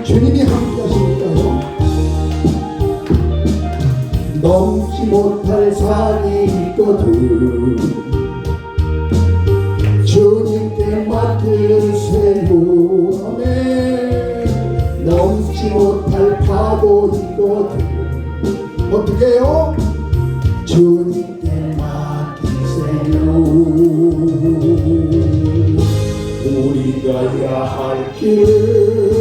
주님이 함께 하시니까요. 넘지 못할 산이 있거든 주님께 맡기세요. 아멘. 넘지 못할 파도 있거든 어떻게 해요? 주님께 맡기세요. 우리가 가야 할 길은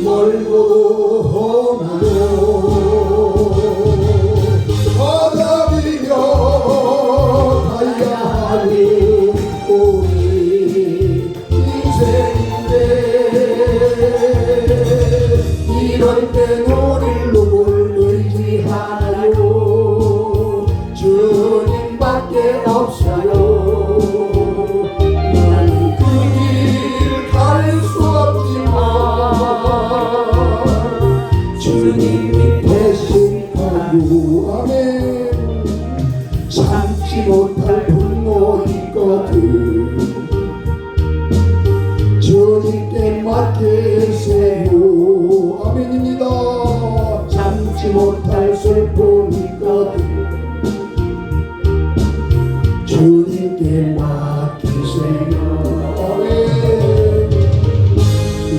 멀고 험하고 바다비며 가야 하는 우리 인생인데 이럴 땐 우릴 누굴 의지하나요? 주님밖에 없어요. 주님이 대신하고 아멘. 참지 못할 분노 있거든 주님께 맡기세요. 아멘입니다. 참지 못할 슬픔 있거든 주님께 맡기세요. 아멘.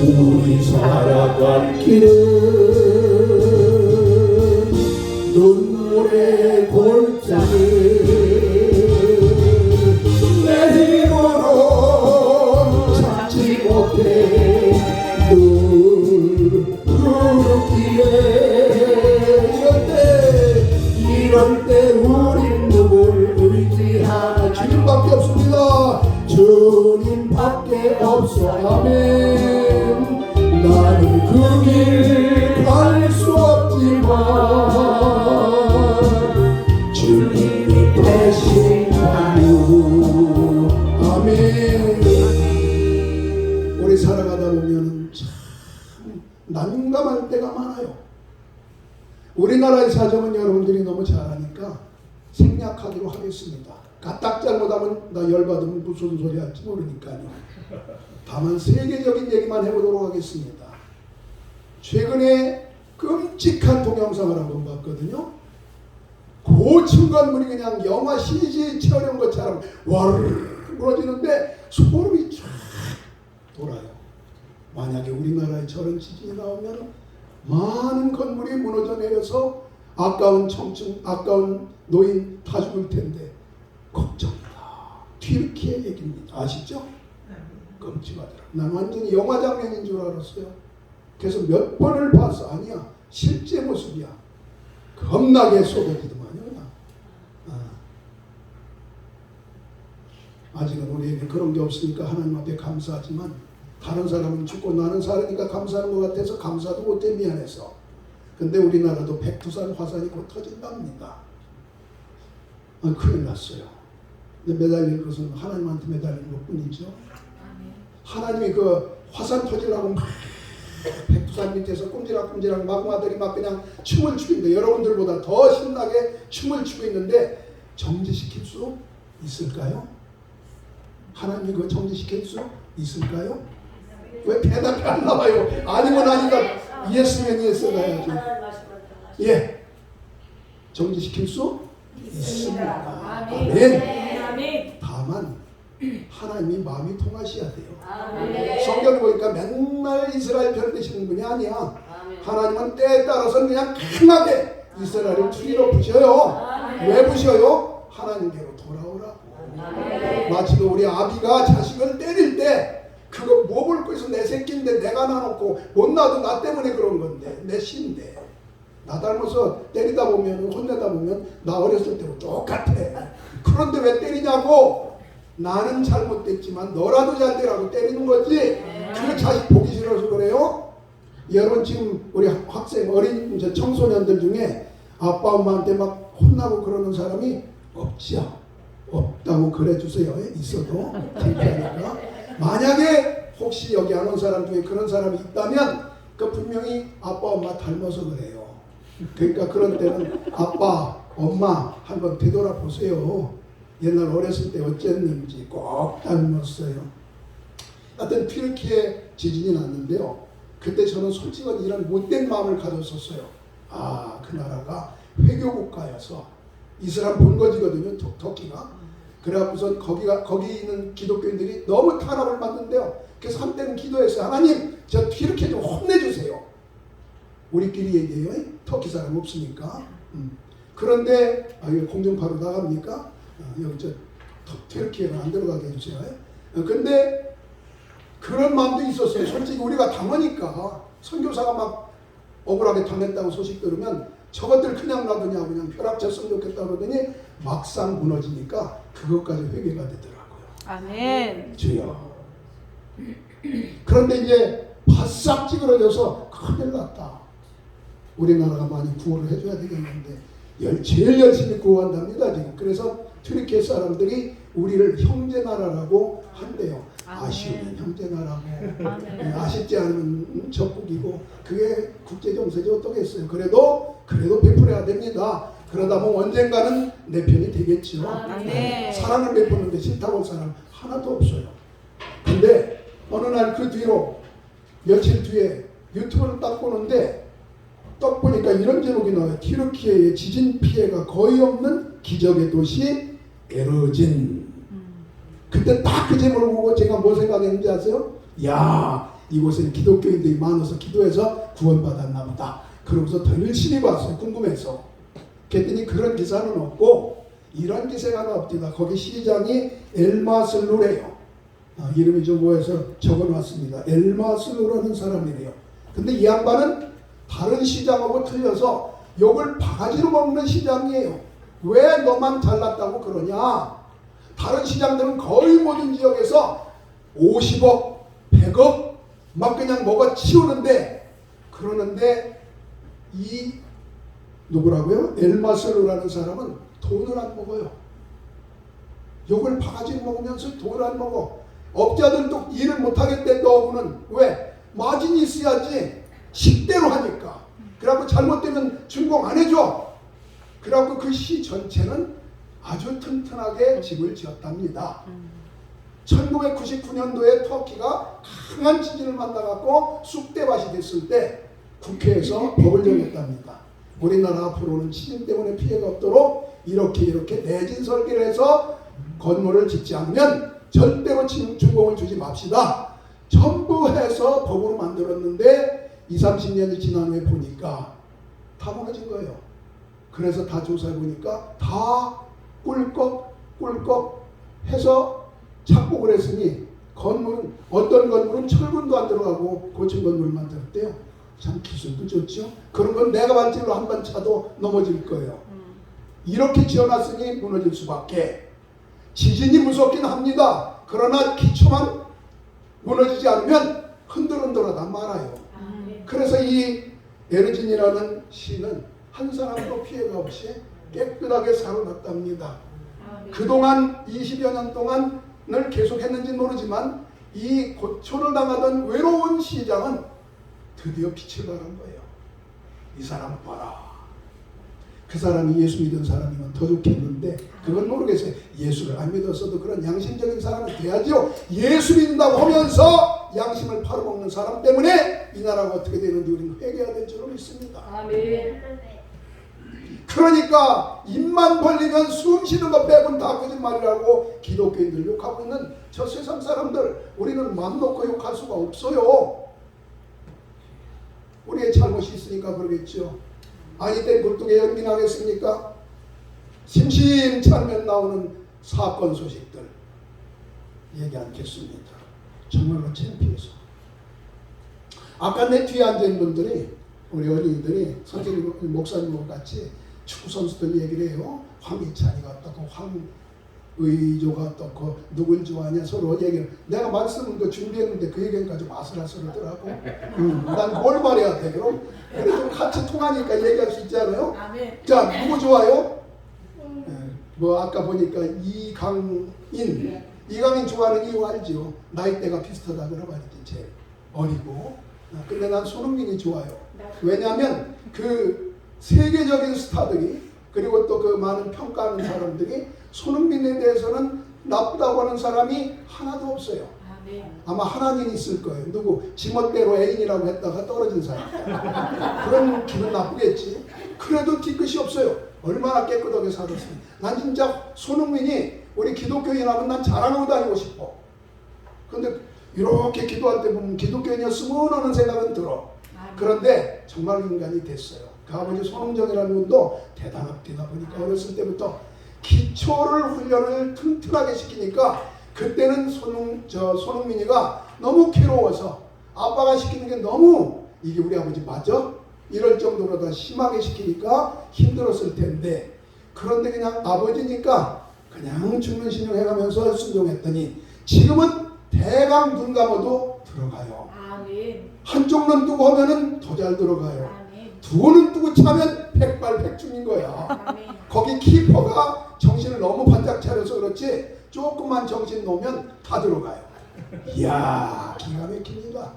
우리 살아갈 길은 눈물의 골짜기 내 힘으로 참지 못해 누르기에 이럴 때 우린 누굴 의지하나? 주님밖에 없습니다. 주님밖에 없어. 아멘. 나는 그 길 갈 수 없지만 주님이 대신하요. 아멘. 우리 살아가다 보면 참 난감할 때가 많아요. 우리나라의 사정은 여러분들이 너무 잘 아니까 생략하기로 하겠습니다. 까딱 잘못하면 나 열받으면 무슨 소리 할지 모르니까요. 다만 세계적인 얘기만 해보도록 하겠습니다. 최근에 끔찍한 동영상을 한번 봤거든요. 고층 건물이 그냥 영화 CG 촬영 것처럼 와르르 무너지는데 소름이 쫙 돌아요. 만약에 우리나라에 저런 지진이 나오면 많은 건물이 무너져 내려서 아까운 청춘, 아까운 노인 다 죽을 텐데 걱정이다. 튀르키예 얘기입니다. 아시죠? 끔찍하더라. 난 완전히 영화 장면인 줄 알았어요. 그래서 몇 번을 봤어. 아니야, 실제 모습이야. 겁나게 쏟아지더만요. 아직은 우리에게 그런 게 없으니까 하나님 앞에 감사하지만 다른 사람은 죽고 나는 살으니까 감사하는 것 같아서 감사도 못해 미안해서. 근데 우리나라도 백두산 화산이 곧 터진답니다. 큰일 났어요. 근데 매달릴 것은 하나님한테 매달린 것 뿐이죠. 하나님이 그 화산 터지려고 막 백두산 밑에서 꼼지락꼼지락 마그마들이 막 그냥 춤을 추고 있는데 여러분들보다 더 신나게 춤을 추고 있는데 정지시킬 수 있을까요? 하나님이 그거 정지시킬 수 있을까요? 왜 대답이 안 나와요? 아니면 아니다. 예스면 예스 가야지. 예, 정지시킬 수 있습니다. 아멘. 다만 하나님이 마음이 통하셔야 돼요. 성경을 보니까 맨날 이스라엘 편 되시는 분이 아니야. 하나님은 때에 따라서 그냥 강하게 이스라엘을 추리로 부셔요. 왜 부셔요? 하나님께로 돌아오라고. 마치 우리 아비가 자식을 때릴 때 그거 뭐 볼 거에서 내 새끼인데 내가 놔놓고 못 놔도 나 때문에 그런 건데 내 신데 나 닮아서 때리다 보면 혼내다 보면 나 어렸을 때하고 똑같아. 그런데 왜 때리냐고. 나는 잘못됐지만 너라도 잘 되라고 때리는 거지. 그 자식 보기 싫어서 그래요? 여러분 지금 우리 학생 어린 청소년들 중에 아빠 엄마한테 막 혼나고 그러는 사람이 없죠? 없다고 그래 주세요. 있어도 창피하니까. 만약에 혹시 여기 안 온 사람 중에 그런 사람이 있다면 그 분명히 아빠 엄마 닮아서 그래요. 그러니까 그런 때는 아빠 엄마 한번 되돌아보세요. 옛날 어렸을 때 어쨌는지 꼭 닮았어요. 하여튼 튀르키예 지진이 났는데요. 그때 저는 솔직히 이런 못된 마음을 가졌었어요. 아, 그 나라가 회교 국가여서 이슬람 본거지거든요, 터키가. 그래갖고선 거기 있는 기독교인들이 너무 탄압을 받는데요. 그래서 한때는 기도했어요. 하나님, 저 튀르키예 좀 혼내주세요. 우리끼리 얘기해요. 터키 사람 없으니까. 그런데 이거 공중파로 나갑니까? 여기 저 튀르키예는 안 들어가게 해주세요. 근데 그런 마음도 있었어요. 솔직히 우리가 당하니까 선교사가 막 억울하게 당했다고 소식 들으면 저것들 그냥 놔두냐, 그냥 벼락쳤으면 좋겠다 그러더니 막상 무너지니까 그것까지 회개가 되더라고요. 아멘. 주여. 그런데 이제 바싹 찌그러져서 큰일 났다. 우리나라가 많이 구호를 해줘야 되겠는데 제일 열심히 구호한답니다 지금. 그래서 튀르키예 사람들이 우리를 형제나라라고 한대요. 아쉬우면 형제나라고, 아쉽지 않으면 적국이고, 그게 국제정세지 어떻겠어요. 그래도 베풀어야 됩니다. 그러다 보면 언젠가는 내 편이 되겠죠. 사랑을 베푸는데 싫다고 할 사람 하나도 없어요. 근데 어느 날 그 뒤로 며칠 뒤에 유튜브를 딱 보는데 딱 보니까 이런 제목이 나와요. 튀르키예의 지진 피해가 거의 없는 기적의 도시 에르진. 그때 딱 그 제목을 보고 제가 뭐 생각했는지 아세요? 야, 이곳에는 기독교인들이 많아서 기도해서 구원받았나 보다. 그러고서 더 열심히 봤어요. 궁금해서. 그랬더니 그런 기사는 없고 이런 기사가 하나 없디다. 거기 시장이 엘마슬루래요. 이름이 좀 뭐해서 적어놨습니다. 엘마슬루라는 사람이래요. 근데 이 양반은 다른 시장하고 틀려서 욕을 바가지로 먹는 시장이에요. 왜 너만 잘났다고 그러냐? 다른 시장들은 거의 모든 지역에서 50억, 100억 막 그냥 먹어 치우는데, 그러는데 이 누구라고요? 엘마슬루라는 사람은 돈을 안 먹어요. 욕을 바가지로 먹으면서 돈을 안 먹어. 업자들도 일을 못하겠대. 너구는 왜? 마진이 있어야지. 식대로 하니까. 그래갖고 잘못되면 준공 안 해줘. 그래갖고 그 시 전체는 아주 튼튼하게 집을 지었답니다. 1999년도에 터키가 강한 지진을 만나갖고 쑥대밭이 됐을 때 국회에서 법을 정했답니다. 우리나라 앞으로는 지진 때문에 피해가 없도록 이렇게 내진 설계를 해서 건물을 짓지 않으면 절대로 준공을 주지 맙시다. 전부 해서 법으로 만들었는데 20-30년이 지난 후에 보니까 다 무너진 거예요. 그래서 다 조사해 보니까 다 꿀꺽 해서 착복을 했으니 건물은, 어떤 건물은 철근도 안 들어가고 고층 건물을 만들었대요. 참 기술도 좋죠. 그런 건 내가 반질로 한 번 차도 넘어질 거예요. 이렇게 지어놨으니 무너질 수밖에. 지진이 무섭긴 합니다. 그러나 기초만 무너지지 않으면 흔들흔들하다 말아요. 그래서 이 에르진이라는 시는 한 사람도 피해가 없이 깨끗하게 살아났답니다. 그동안 20여 년 동안을 계속했는지 모르지만 이 고초를 당하던 외로운 시장은 드디어 빛을 발한 거예요. 이 사람 봐라. 그 사람이 예수 믿은 사람이면 더 좋겠는데 그건 모르겠어요. 예수를 안 믿었어도 그런 양심적인 사람이 돼야죠. 예수 믿는다고 하면서 양심을 팔아먹는 사람 때문에 이 나라가 어떻게 되는지 우리는 회개해야 될 줄로 믿습니다. 아멘. 그러니까 입만 벌리면 숨 쉬는 것 빼고는 다 거짓말이라고 기독교인들 욕하고 있는 저 세상 사람들, 우리는 맘 놓고 욕할 수가 없어요. 우리의 잘못이 있으니까 그러겠죠. 아니 때 굴뚝에 연기 나겠습니까? 심심찮으면 나오는 사건 소식들 얘기 않겠습니다. 정말로 창피해서. 아까 내 뒤에 앉은 분들이, 우리 어린이들이 선생님, 목사님과 같이 축구 선수들 얘기를 해요. 황희찬이가 어떻고 황의조가 어떻고 누굴 좋아하냐 서로 얘기를. 내가 말씀은 그 준비했는데 그 얘기니까 좀 아슬아슬하더라고. 난 뭘 말해야 돼 그럼? 그래 좀 같이 통하니까 얘기할 수 있잖아요. 자, 누구 좋아요? 뭐 아까 보니까 이강인 좋아하는 이유 알죠? 나이대가 비슷하다 그러봐야지. 제일 어리고. 근데 난 손흥민이 좋아요. 왜냐하면 그 세계적인 스타들이, 그리고 또 그 많은 평가하는 사람들이 손흥민에 대해서는 나쁘다고 하는 사람이 하나도 없어요. 아마 하나님이 있을 거예요. 누구 지멋대로 애인이라고 했다가 떨어진 사람. 그런 기분 나쁘겠지. 그래도 뒤끝이 없어요. 얼마나 깨끗하게 살았으면. 난 진짜 손흥민이 우리 기독교인하고 난 자랑하고 다니고 싶어. 그런데 이렇게 기도할 때 보면 기독교인이었으면 하는 생각은 들어. 그런데 정말 인간이 됐어요. 그 아버지 손흥정이라는 분도 대단합니다. 보니까 어렸을 때부터 기초를 훈련을 튼튼하게 시키니까 그때는 손흥민이가 너무 괴로워서 아빠가 시키는 게 너무 이게 우리 아버지 맞아? 이럴 정도로 더 심하게 시키니까 힘들었을 텐데 그런데 그냥 아버지니까 그냥 죽는 신용 해가면서 순종했더니 지금은 대강 눈 감아도 들어가요. 한쪽 눈 뜨고 하면은 더 잘 들어가요. 두 눈 뜨고 차면 백발백중인 거야. 거기 키퍼가 정신을 너무 바짝 차려서 그렇지 조금만 정신 놓으면 다 들어가요. 이야 기가 막힙니다.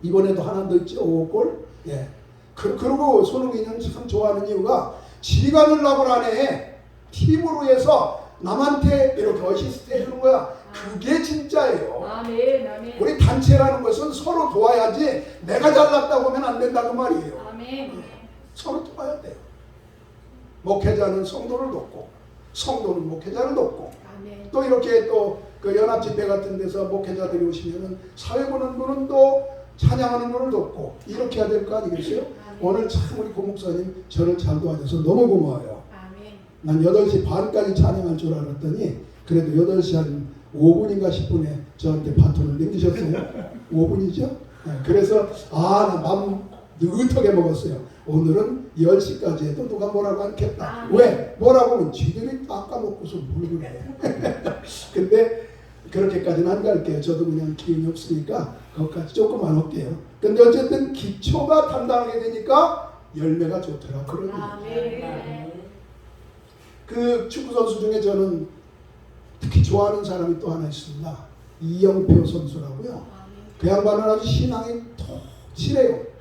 이번에도 하나 더 있죠. 5골. 예. 그리고 손흥민은 참 좋아하는 이유가 지가 넣으려고 하네. 팀으로 해서 남한테 이렇게 어시스트 해주는 거야. 그게 진짜예요. 우리 단체라는 것은 서로 도와야지 내가 잘났다고 하면 안 된다고 말이에요. 서로 도와야 돼요. 목회자는 성도를 돕고 성도는 목회자를 돕고 또 이렇게 또 그 연합집회 같은 데서 목회자들이 오시면은 사회 보는 분은 또 찬양하는 분을 돕고 이렇게 해야 될 거 아니겠어요? 오늘 참 우리 고목사님 저를 잘 도와줘서 너무 고마워요. 난 8시 반까지 찬양할 줄 알았더니 그래도 8시 한 5분인가 10분에 저한테 바톤을 넘기셨어요. 5분이죠? 네, 그래서 나 마음 느긋하게 먹었어요. 오늘은 10시까지 해도 누가 뭐라고 않겠다. 왜? 뭐라고 하면 쥐들이 깎아먹고서 뭘 그래. 근데 그렇게까지는 안 갈게요. 저도 그냥 기운이 없으니까 거기까지 조금만 할게요. 근데 어쨌든 기초가 단단하게 되니까 열매가 좋더라. 그런 그 축구선수 중에 저는 특히 좋아하는 사람이 또 하나 있습니다. 이영표 선수라고요. 그 양반은 아주 신앙이 톡실해요.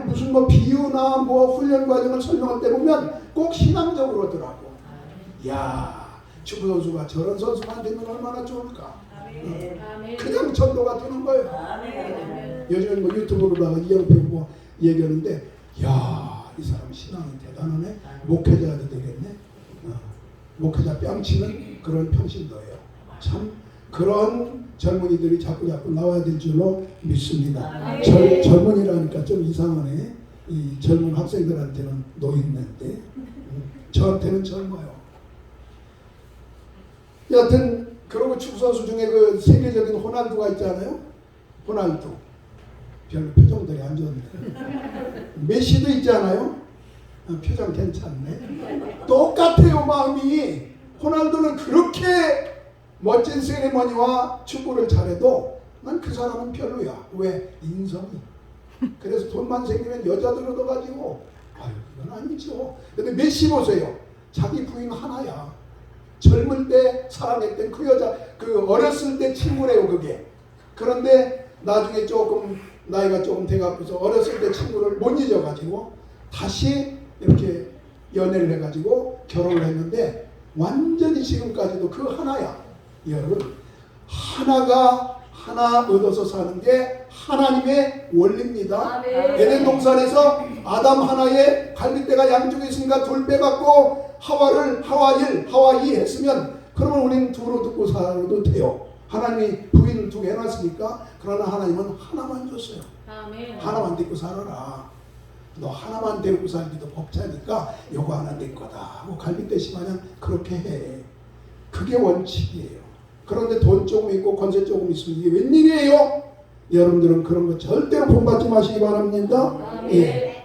무슨 비유나 훈련 과정을 설명할 때 보면 꼭 신앙적으로 하더라고. 이야, 축구 선수가 저런 선수만 되면 얼마나 좋을까. 그냥 전도가 되는 거예요. 요즘은 유튜브로다가 이영표 얘기하는데, 야, 이 사람 신앙이 대단하네. 목회자도 되겠네. 목회자 뺨치는 그런 평신도예요. 참 그런 젊은이들이 자꾸 나와야 될 줄로 믿습니다. 젊은이라니까 좀 이상하네. 이 젊은 학생들한테는 노인네인데 저한테는 젊어요. 여하튼 그리고 축구선수 중에 그 세계적인 호날두가 있잖아요. 호날두 별로 표정들이 안 좋은데 메시도 있잖아요. 표정 괜찮네. 똑같아요 마음이. 호날두는 그렇게 멋진 세레머니와 축구를 잘해도 난 그 사람은 별로야. 왜? 인성이. 그래서 돈만 생기면 여자들 얻어가지고 이건 아니죠. 근데 메시 보세요. 자기 부인 하나야. 젊을 때 사랑했던 그 여자, 그 어렸을 때 친구래요 그게. 그런데 나중에 조금 나이가 조금 돼갖고서 어렸을 때 친구를 못 잊어가지고 다시 이렇게 연애를 해가지고 결혼을 했는데 완전히 지금까지도 그 하나야. 여러분 하나 얻어서 사는 게 하나님의 원리입니다. 에덴 동산에서 아담 하나에 갈빗대가 양쪽에 있으니까 둘 빼갖고 하와 2 했으면 그러면 우리는 둘로 듣고 살아도 돼요. 하나님이 부인 2개 해놨으니까. 그러나 하나님은 하나만 줬어요. 하나만 데리고 살아라. 너 하나만 데리고 살기도 벅차니까 요거 하나 내 거다 하고 갈빗대시 마냥 그렇게 해. 그게 원칙이에요. 그런데 돈 조금 있고 권세 조금 있으면 이게 웬일이에요? 여러분들은 그런 거 절대로 본받지 마시기 바랍니다. 예.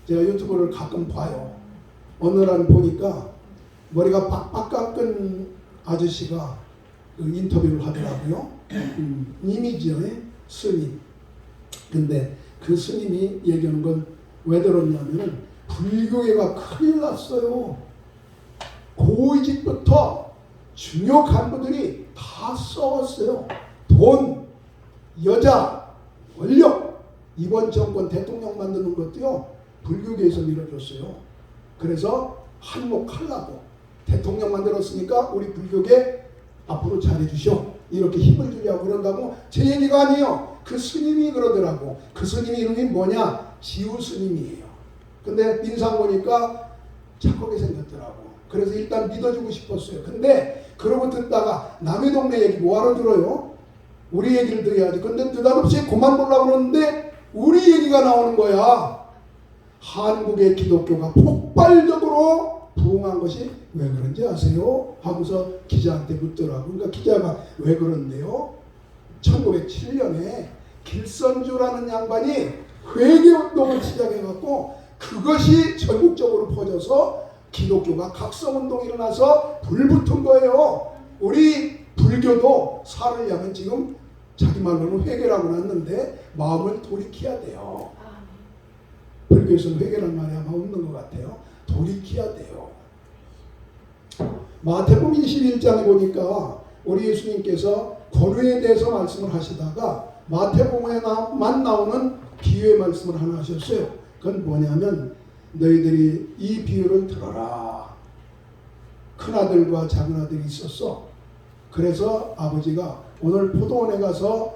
제가 유튜브를 가끔 봐요. 어느 날 보니까 머리가 빡빡 깎은 아저씨가 그 인터뷰를 하더라고요. 이미지요. 스님. 근데 그 스님이 얘기하는 건 왜 들었냐면은 불교계가 큰일 났어요. 고위직부터 중요 간부들이 다 싸웠어요. 돈, 여자, 권력. 이번 정권 대통령 만드는 것도요 불교계에서 밀어줬어요. 그래서 한몫하려고 대통령 만들었으니까 우리 불교계 앞으로 잘해주시오. 이렇게 힘을 주려고 그런다고 제 얘기가 아니에요. 그 스님이 그러더라고. 그 스님 이름이 뭐냐? 지우 스님이에요. 근데 인상 보니까 착하게 생겼더라고. 그래서 일단 믿어주고 싶었어요. 근데 그러고 듣다가 남의 동네 얘기 뭐하러 들어요? 우리 얘기를 들어야지. 근데 느닷없이 그만 보려고 그러는데 우리 얘기가 나오는 거야. 한국의 기독교가 폭발적으로 부흥한 것이 왜 그런지 아세요? 하고서 기자한테 묻더라고. 그러니까 기자가 왜 그런데요? 1907년에 길선주라는 양반이 회개운동을 시작해갖고 그것이 전국적으로 퍼져서 기독교가 각성운동이 일어나서 불붙은 거예요. 우리 불교도 살을 향해 지금 자기 말로는 회개라고 났는데 마음을 돌이켜야 돼요. 불교에서는 회개라는 말이 아마 없는 것 같아요. 돌이켜야 돼요. 마태복음 21장에 보니까 우리 예수님께서 권위에 대해서 말씀을 하시다가 마태복음에만 나오는 비유의 말씀을 하나 하셨어요. 그건 뭐냐면 너희들이 이 비유를 들어라. 큰아들과 작은아들이 있었어. 그래서 아버지가 오늘 포도원에 가서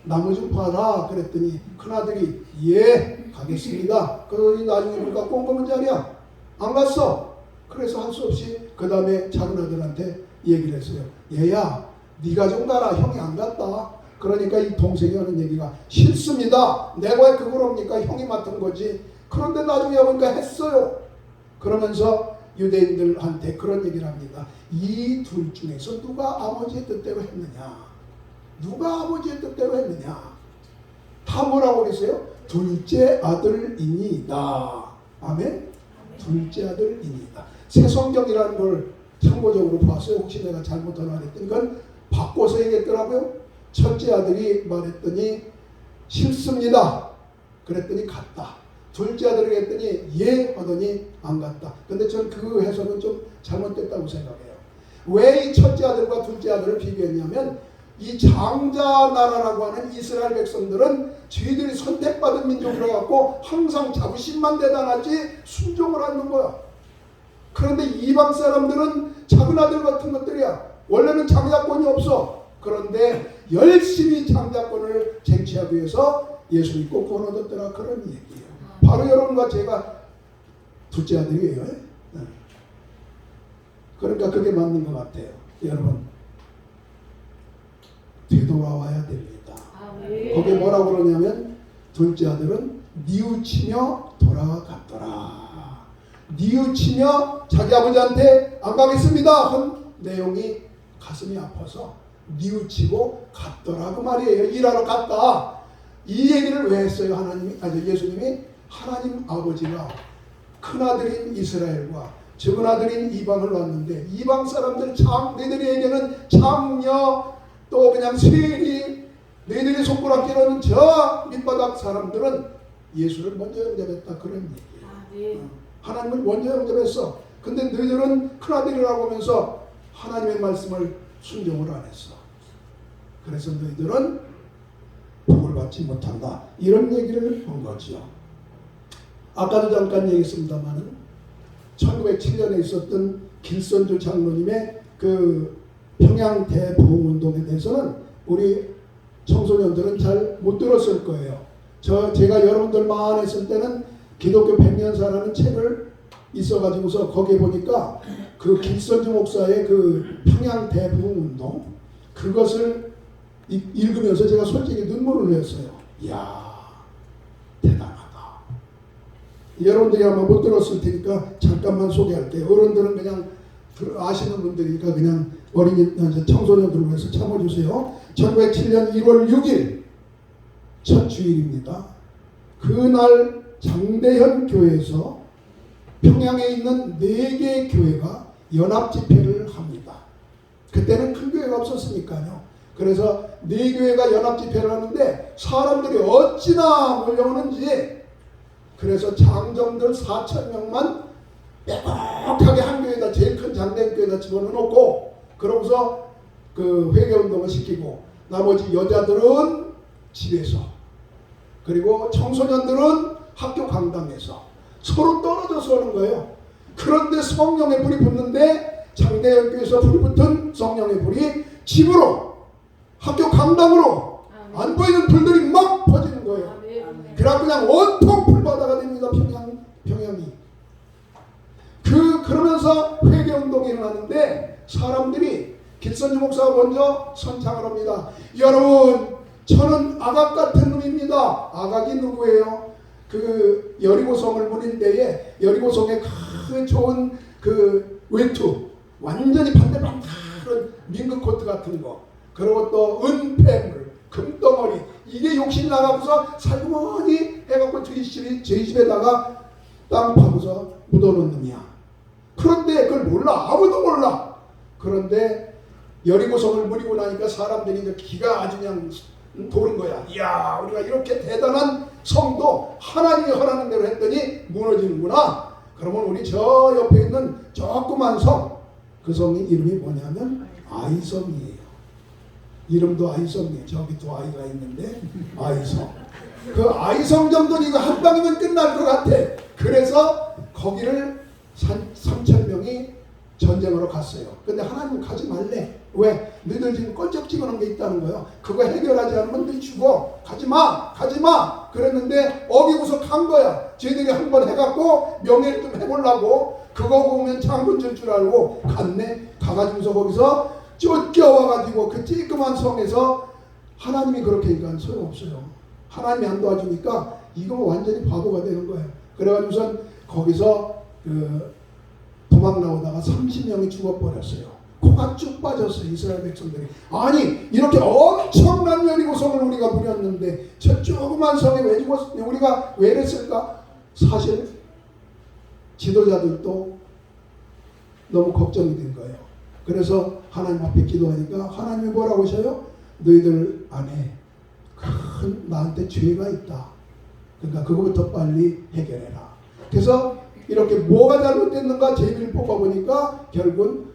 나무 좀 파라 그랬더니 큰아들이 예 가겠습니다. 그러더니 나중에 보니까 꼼꼼한 자리야. 안 갔어. 그래서 할 수 없이 그 다음에 작은아들한테 얘기를 했어요. 얘야 네가 좀 가라. 형이 안 갔다. 그러니까 이 동생이 하는 얘기가 싫습니다. 내가 왜 그걸 합니까? 형이 맡은 거지. 그런데 나중에 보니까 했어요. 그러면서 유대인들한테 그런 얘기를 합니다. 이 둘 중에서 누가 아버지의 뜻대로 했느냐? 누가 아버지의 뜻대로 했느냐? 다 뭐라고 그랬어요? 둘째 아들이니이다. 아멘? 둘째 아들이니이다. 새성경이라는 걸 참고적으로 봤어요. 혹시 내가 잘못하나 그랬더니 그건 바꿔서 얘기했더라고요. 첫째 아들이 말했더니 싫습니다. 그랬더니 갔다. 둘째 아들이 했더니 예 하더니 안 갔다. 근데 전 그 해석은 좀 잘못됐다고 생각해요. 왜 이 첫째 아들과 둘째 아들을 비교했냐면 이 장자 나라라고 하는 이스라엘 백성들은 저희들이 선택받은 민족이라 갖고 항상 자부심만 대단하지 순종을 하는 거야. 그런데 이방 사람들은 작은 아들 같은 것들이야. 원래는 장자권이 없어. 그런데 열심히 장자권을 쟁취하기 위해서 예수님 꼭 권어뒀더라 그런 얘기예요. 바로 여러분과 제가 둘째 아들이에요. 네. 그러니까 그게 맞는 것 같아요. 여러분 되돌아와야 됩니다. 거기에 뭐라고 그러냐면 둘째 아들은 뉘우치며 돌아갔더라. 뉘우치며 자기 아버지한테 안 가겠습니다 한 내용이 가슴이 아파서 뉘우치고 갔더라 그 말이에요. 일하러 갔다. 이 얘기를 왜 했어요? 예수님이 하나님 아버지가 큰아들인 이스라엘과 적은아들인 이방을 왔는데 이방 사람들 너희들에게는 장녀 또 그냥 세리 너희들이 손가락질하는 저 밑바닥 사람들은 예수를 먼저 영접했다 그런 얘기예요. 하나님을 먼저 영접했어. 근데 너희들은 큰아들이라고 하면서 하나님의 말씀을 순종을 안 했어. 그래서 너희들은 복을 받지 못한다. 이런 얘기를 한 거죠. 아까도 잠깐 얘기했습니다만 1907년에 있었던 길선주 장로님의 그 평양 대부흥운동에 대해서는 우리 청소년들은 잘 못 들었을 거예요. 제가 여러분들만 했을 때는 기독교 100년사라는 책을 있어가지고서 거기에 보니까 그 길선주 목사의 그 평양 대부흥운동 그것을 읽으면서 제가 솔직히 눈물을 흘렸어요. 이야 대단하다. 여러분들이 아마 못 들었을 테니까 잠깐만 소개할게요. 어른들은 그냥 아시는 분들이니까 그냥 청소년들을 위해서 참아주세요. 1907년 1월 6일 첫 주일입니다. 그날 장대현 교회에서 평양에 있는 4개의 교회가 연합집회를 합니다. 그때는 큰 교회가 없었으니까요. 그래서 4교회가 연합집회를 하는데 사람들이 어찌나 몰려오는지 그래서 장정들 4,000명만 빼곡하게 한 교회에다 제일 큰 장대현 교회에다 집어넣고 그러고서 그 회개운동을 시키고 나머지 여자들은 집에서 그리고 청소년들은 학교 강당에서 서로 떨어져서 하는 거예요. 그런데 성령의 불이 붙는데 장대현교에서 불이 붙은 성령의 불이 집으로 학교 강당으로 안 보이는 불들이 막 퍼지는 거예요. 그래서 그냥 온통 불바다가 됩니다. 평양이. 그러면서 회개운동이 일어나는데 사람들이 길선주 목사가 먼저 선창을 합니다. 여러분, 저는 아각 같은 놈입니다. 아각이 누구예요? 그 여리고성을 무린 때에 여리고성에 큰 좋은 그 외투, 완전히 반대방 그런 민그 코트 같은 거, 그리고 또 은폐물, 금덩어리, 이게 욕심 나가고서 살구머니 해갖고 저희 집에다가 땅 파고서 묻어놓는 놈이야. 그런데 그걸 몰라. 아무도 몰라. 그런데 여리고성을 무리고 나니까 사람들이 이제 기가 아주 그냥 도는 거야. 이야, 우리가 이렇게 대단한 성도 하나님이 허락하는 대로 했더니 무너지는구나. 그러면 우리 저 옆에 있는 조그만 성, 그 성이 이름이 뭐냐면 아이성이에요. 이름도 아이성이에요. 저기 또 아이가 있는데 아이성. 그 아이성 정도는 이거 한 방이면 끝날 것 같아. 그래서 거기를 3,000명이 전쟁으로 갔어요. 근데 하나님 가지 말래. 왜? 너희들 지금 껄쩍지근한 게 있다는 거예요. 그거 해결하지 않으면 너희 죽어. 가지마, 가지마. 그랬는데 어기고서 간 거야. 쟤들이 한번 해갖고 명예를 좀 해보려고. 그거 보면 장군 줄 알고 갔네. 가가지고서 거기서 쫓겨와가지고 그 찌끄만 성에서 하나님이 그렇게 하니까 소용없어요. 하나님이 안 도와주니까 이거 완전히 바보가 되는 거예요. 그래가지고선 거기서 도망 나오다가 30명이 죽어버렸어요. 코가 쭉 빠졌어요. 이스라엘 백성들이. 아니, 이렇게 엄청난 여리고성을 우리가 부렸는데 저 조그만 성에 왜 죽었을까? 우리가 왜 이랬을까? 사실 지도자들도 너무 걱정이 된 거예요. 그래서 하나님 앞에 기도하니까 하나님이 뭐라고 하셔요? 너희들 안에 큰 나한테 죄가 있다. 그러니까 그거부터 빨리 해결해라. 그래서 이렇게 뭐가 잘못됐는가 제비를 뽑아보니까 결국은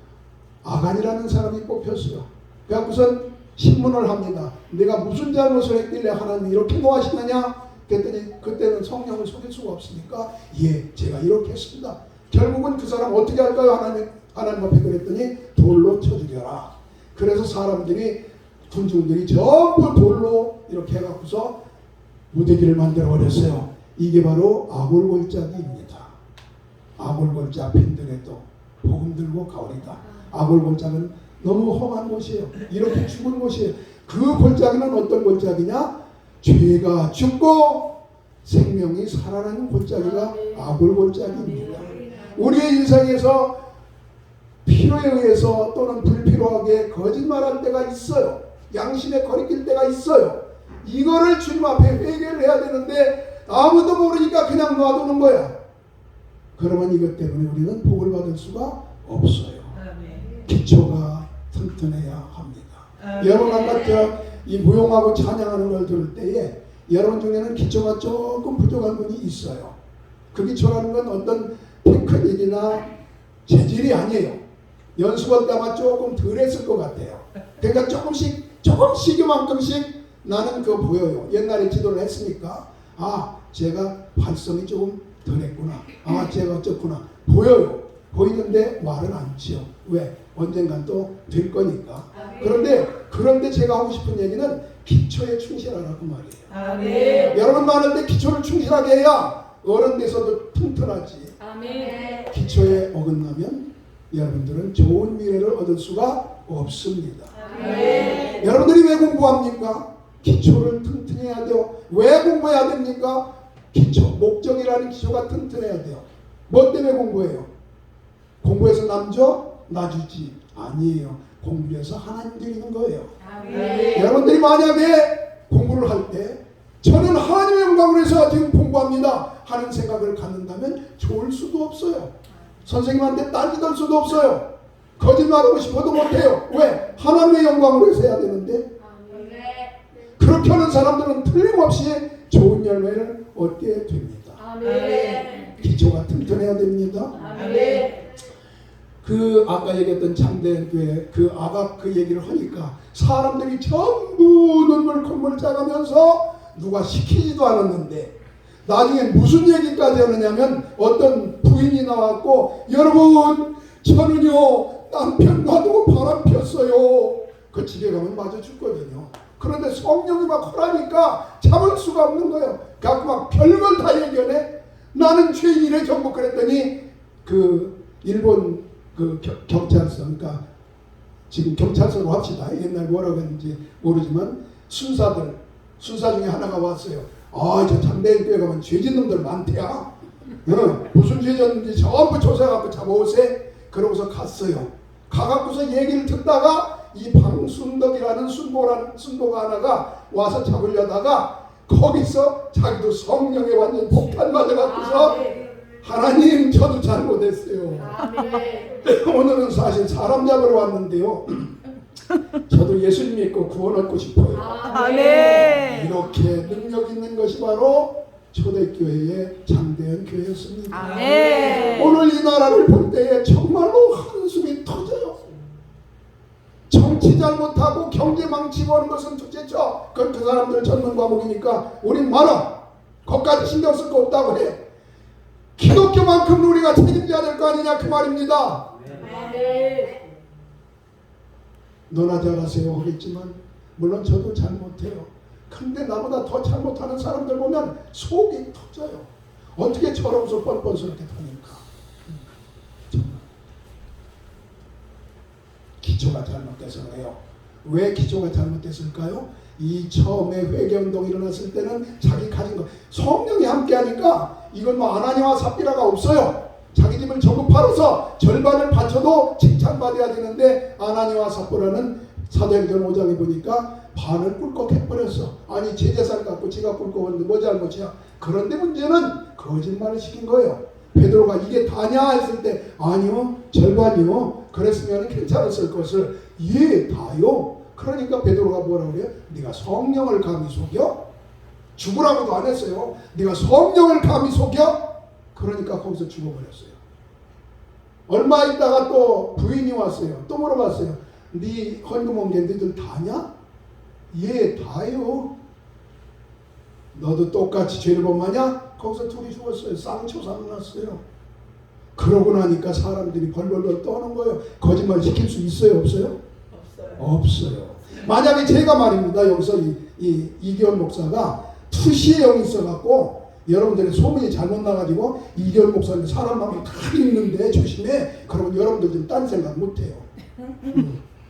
아간이라는 사람이 뽑혔어요. 그래갖고선 신문을 합니다. 내가 무슨 잘못을 했길래 하나님이 이렇게 노하시느냐? 그랬더니 그때는 성령을 속일 수가 없으니까 예, 제가 이렇게 했습니다. 결국은 그 사람 어떻게 할까요? 하나님 앞에 그랬더니 돌로 쳐 죽여라. 그래서 사람들이 군중들이 전부 돌로 이렇게 해갖고서 무대기를 만들어 버렸어요. 이게 바로 아골골짜기입니다. 아골골짜 빈들에도 복음 들고 가오리다. 아골골짜기는 너무 험한 곳이에요. 이렇게 죽은 곳이에요. 그 골짜기는 어떤 골짜기냐? 죄가 죽고 생명이 살아나는 골짜기가 아골골짜기입니다. 우리의 인생에서 필요에 의해서 또는 불필요하게 거짓말할 때가 있어요. 양심에 거리낄 때가 있어요. 이거를 주님 앞에 회개를 해야 되는데 아무도 모르니까 그냥 놔두는 거야. 그러면 이것 때문에 우리는 복을 받을 수가 없어요. 기초가 튼튼해야 합니다. 여러분 아까 이 무용하고 찬양하는 걸 들을 때에 여러분 중에는 기초가 조금 부족한 분이 있어요. 그 기초라는 건 어떤 테크닉이나 재질이 아니에요. 연습할 때 아마 조금 덜 했을 것 같아요. 그러니까 조금씩만큼씩 나는 그거 보여요. 옛날에 지도를 했으니까 아, 제가 발성이 조금 덜 했구나. 아, 제가 어쩌구나. 보여요. 보이는데 말은 안 치요. 왜? 언젠간 또 될 거니까. 그런데 제가 하고 싶은 얘기는 기초에 충실하라고 말이에요. 아멘. 여러분 많을 때 기초를 충실하게 해야 어른 돼서도 튼튼하지. 아멘. 기초에 어긋나면 여러분들은 좋은 미래를 얻을 수가 없습니다. 아멘. 여러분들이 왜 공부합니까? 기초를 튼튼해야 돼요. 왜 공부해야 됩니까? 기초, 목적이라는 기초가 튼튼해야 돼요. 뭐 때문에 공부해요? 공부해서 나주지 아니에요. 공부해서 하나님 드리는 거예요. 아멘. 여러분들이 만약에 공부를 할 때 저는 하나님의 영광을 위해서 지금 공부합니다 하는 생각을 갖는다면 좋을 수도 없어요. 선생님한테 딴짓 할 수도 없어요. 거짓말하고 싶어도 못해요. 왜? 하나님의 영광을 위해서 해야 되는데. 그렇게 하는 사람들은 틀림없이 좋은 열매를 얻게 됩니다. 아멘. 기초가 튼튼해야 됩니다. 아멘. 아까 얘기했던 장대현 교회 아각 얘기를 하니까 사람들이 전부 눈물 콧물 짜가면서 누가 시키지도 않았는데 나중에 무슨 얘기까지 하느냐면 어떤 부인이 나왔고, 여러분 저는요 남편 놔두고 바람 폈어요. 그 집에 가면 맞아 죽거든요. 그런데 성령이 막 허라니까 참을 수가 없는 거예요. 갖고 막 별걸 다 얘기하네. 나는 죄인이래 전부. 그랬더니 그 일본 그 경찰서, 그러니까 지금 경찰서로 합시다. 옛날 뭐라고 했는지 모르지만 순사 중에 하나가 왔어요. 아, 저 장대인교회 가면 죄진 놈들 많대야. 무슨 죄 졌는지 전부 조사해갖고 잡아오세. 그러고서 갔어요. 가갖고서 얘기를 듣다가 이 방순덕이라는 순보가 하나가 와서 잡으려다가 거기서 자기도 성령에 완전 폭탄 맞아갖고서 하나님 저도 잘못했어요. 오늘은 사실 사람 잡으러 왔는데요. 저도 예수님 믿고 구원 얻고 싶어요. 아멘. 이렇게 능력 있는 것이 바로 초대교회의 장대현 교회였습니다. 아멘. 오늘 이 나라를 볼 때에 정말로 한숨이 터져요. 정치 잘못하고 경제 망치고 하는 것은 둘째쳐. 그건 그 사람들 전문 과목이니까 우린 말아. 거기까지 신경 쓸 거 없다고 해. 기독교만큼 우리가 책임져야 될 거 아니냐 그 말입니다. 너나 잘하세요 하겠지만 물론 저도 잘못해요. 근데 나보다 더 잘못하는 사람들 보면 속이 터져요. 어떻게 저러고서 뻔뻔스럽게 다니까. 정말 기초가 잘못돼서 그래요. 왜 기초가 잘못됐을까요? 이 처음에 회개운동이 일어났을 때는 자기 가진 거 성령이 함께하니까 이건 뭐 아나니아와 삽비라가 없어요. 자기 집을 전부 팔아서 절반을 바쳐도 칭찬받아야 되는데 아나니아와 삽비라는 사도행전 5장에 보니까 반을 꿀꺽 해버렸어. 아니 제 재산 갖고 지가 꿀꺽었는데 뭐 잘못이야. 그런데 문제는 거짓말을 시킨 거예요. 베드로가 이게 다냐 했을 때 아니요 절반이요. 그랬으면 괜찮았을 것을 예 다요. 그러니까 베드로가 뭐라고 그래요? 네가 성령을 감히 속여? 죽으라고도 안 했어요. 네가 성령을 감히 속여? 그러니까 거기서 죽어버렸어요. 얼마 있다가 또 부인이 왔어요. 또 물어봤어요. 네 헌금 온 게 너희들 다냐? 예 다요. 너도 똑같이 죄를 범하냐? 거기서 둘이 죽었어요. 쌍초사는 났어요. 그러고 나니까 사람들이 벌벌벌 떠는 거예요. 거짓말 시킬 수 있어요? 없어요? 없어요. 만약에 제가 말입니다. 여기서 이기원 목사가 투시의 영이 있어갖고 여러분들의 소문이 잘못 나가지고 이기원 목사님 사람 마음이 다 있는데 조심해. 그러면 여러분들 좀 딴 생각 못해요.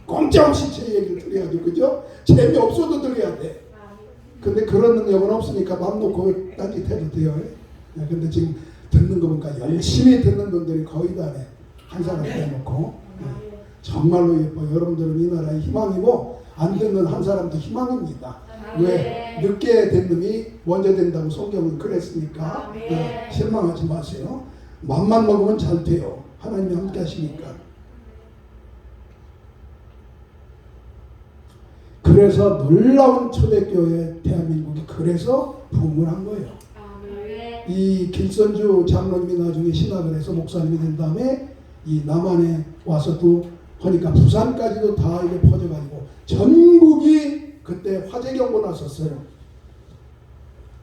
꼼짝없이 제 얘기를 들어야 돼. 그죠? 재미없어도 들어야 돼. 근데 그런 능력은 없으니까 맘 놓고 딴짓 해도 돼요. 근데 지금 듣는 거 보니까 열심히 듣는 분들이 거의 다 해. 한 사람 빼놓고. 정말로 예뻐. 여러분들은 이 나라의 희망이고 안 듣는 한 사람도 희망입니다. 왜? 늦게 된 놈이 먼저 된다고 성경은 그랬으니까 실망하지 마세요. 맘만 먹으면 잘 돼요. 하나님이 함께 하시니까. 그래서 놀라운 초대교회 대한민국이 그래서 부흥을 한 거예요. 이 길선주 장로님이 나중에 신학을 해서 목사님이 된 다음에 이 남한에 와서도 하니까 부산까지도 다 이게 퍼져가지고 전국이 그때 화재경보 났었어요.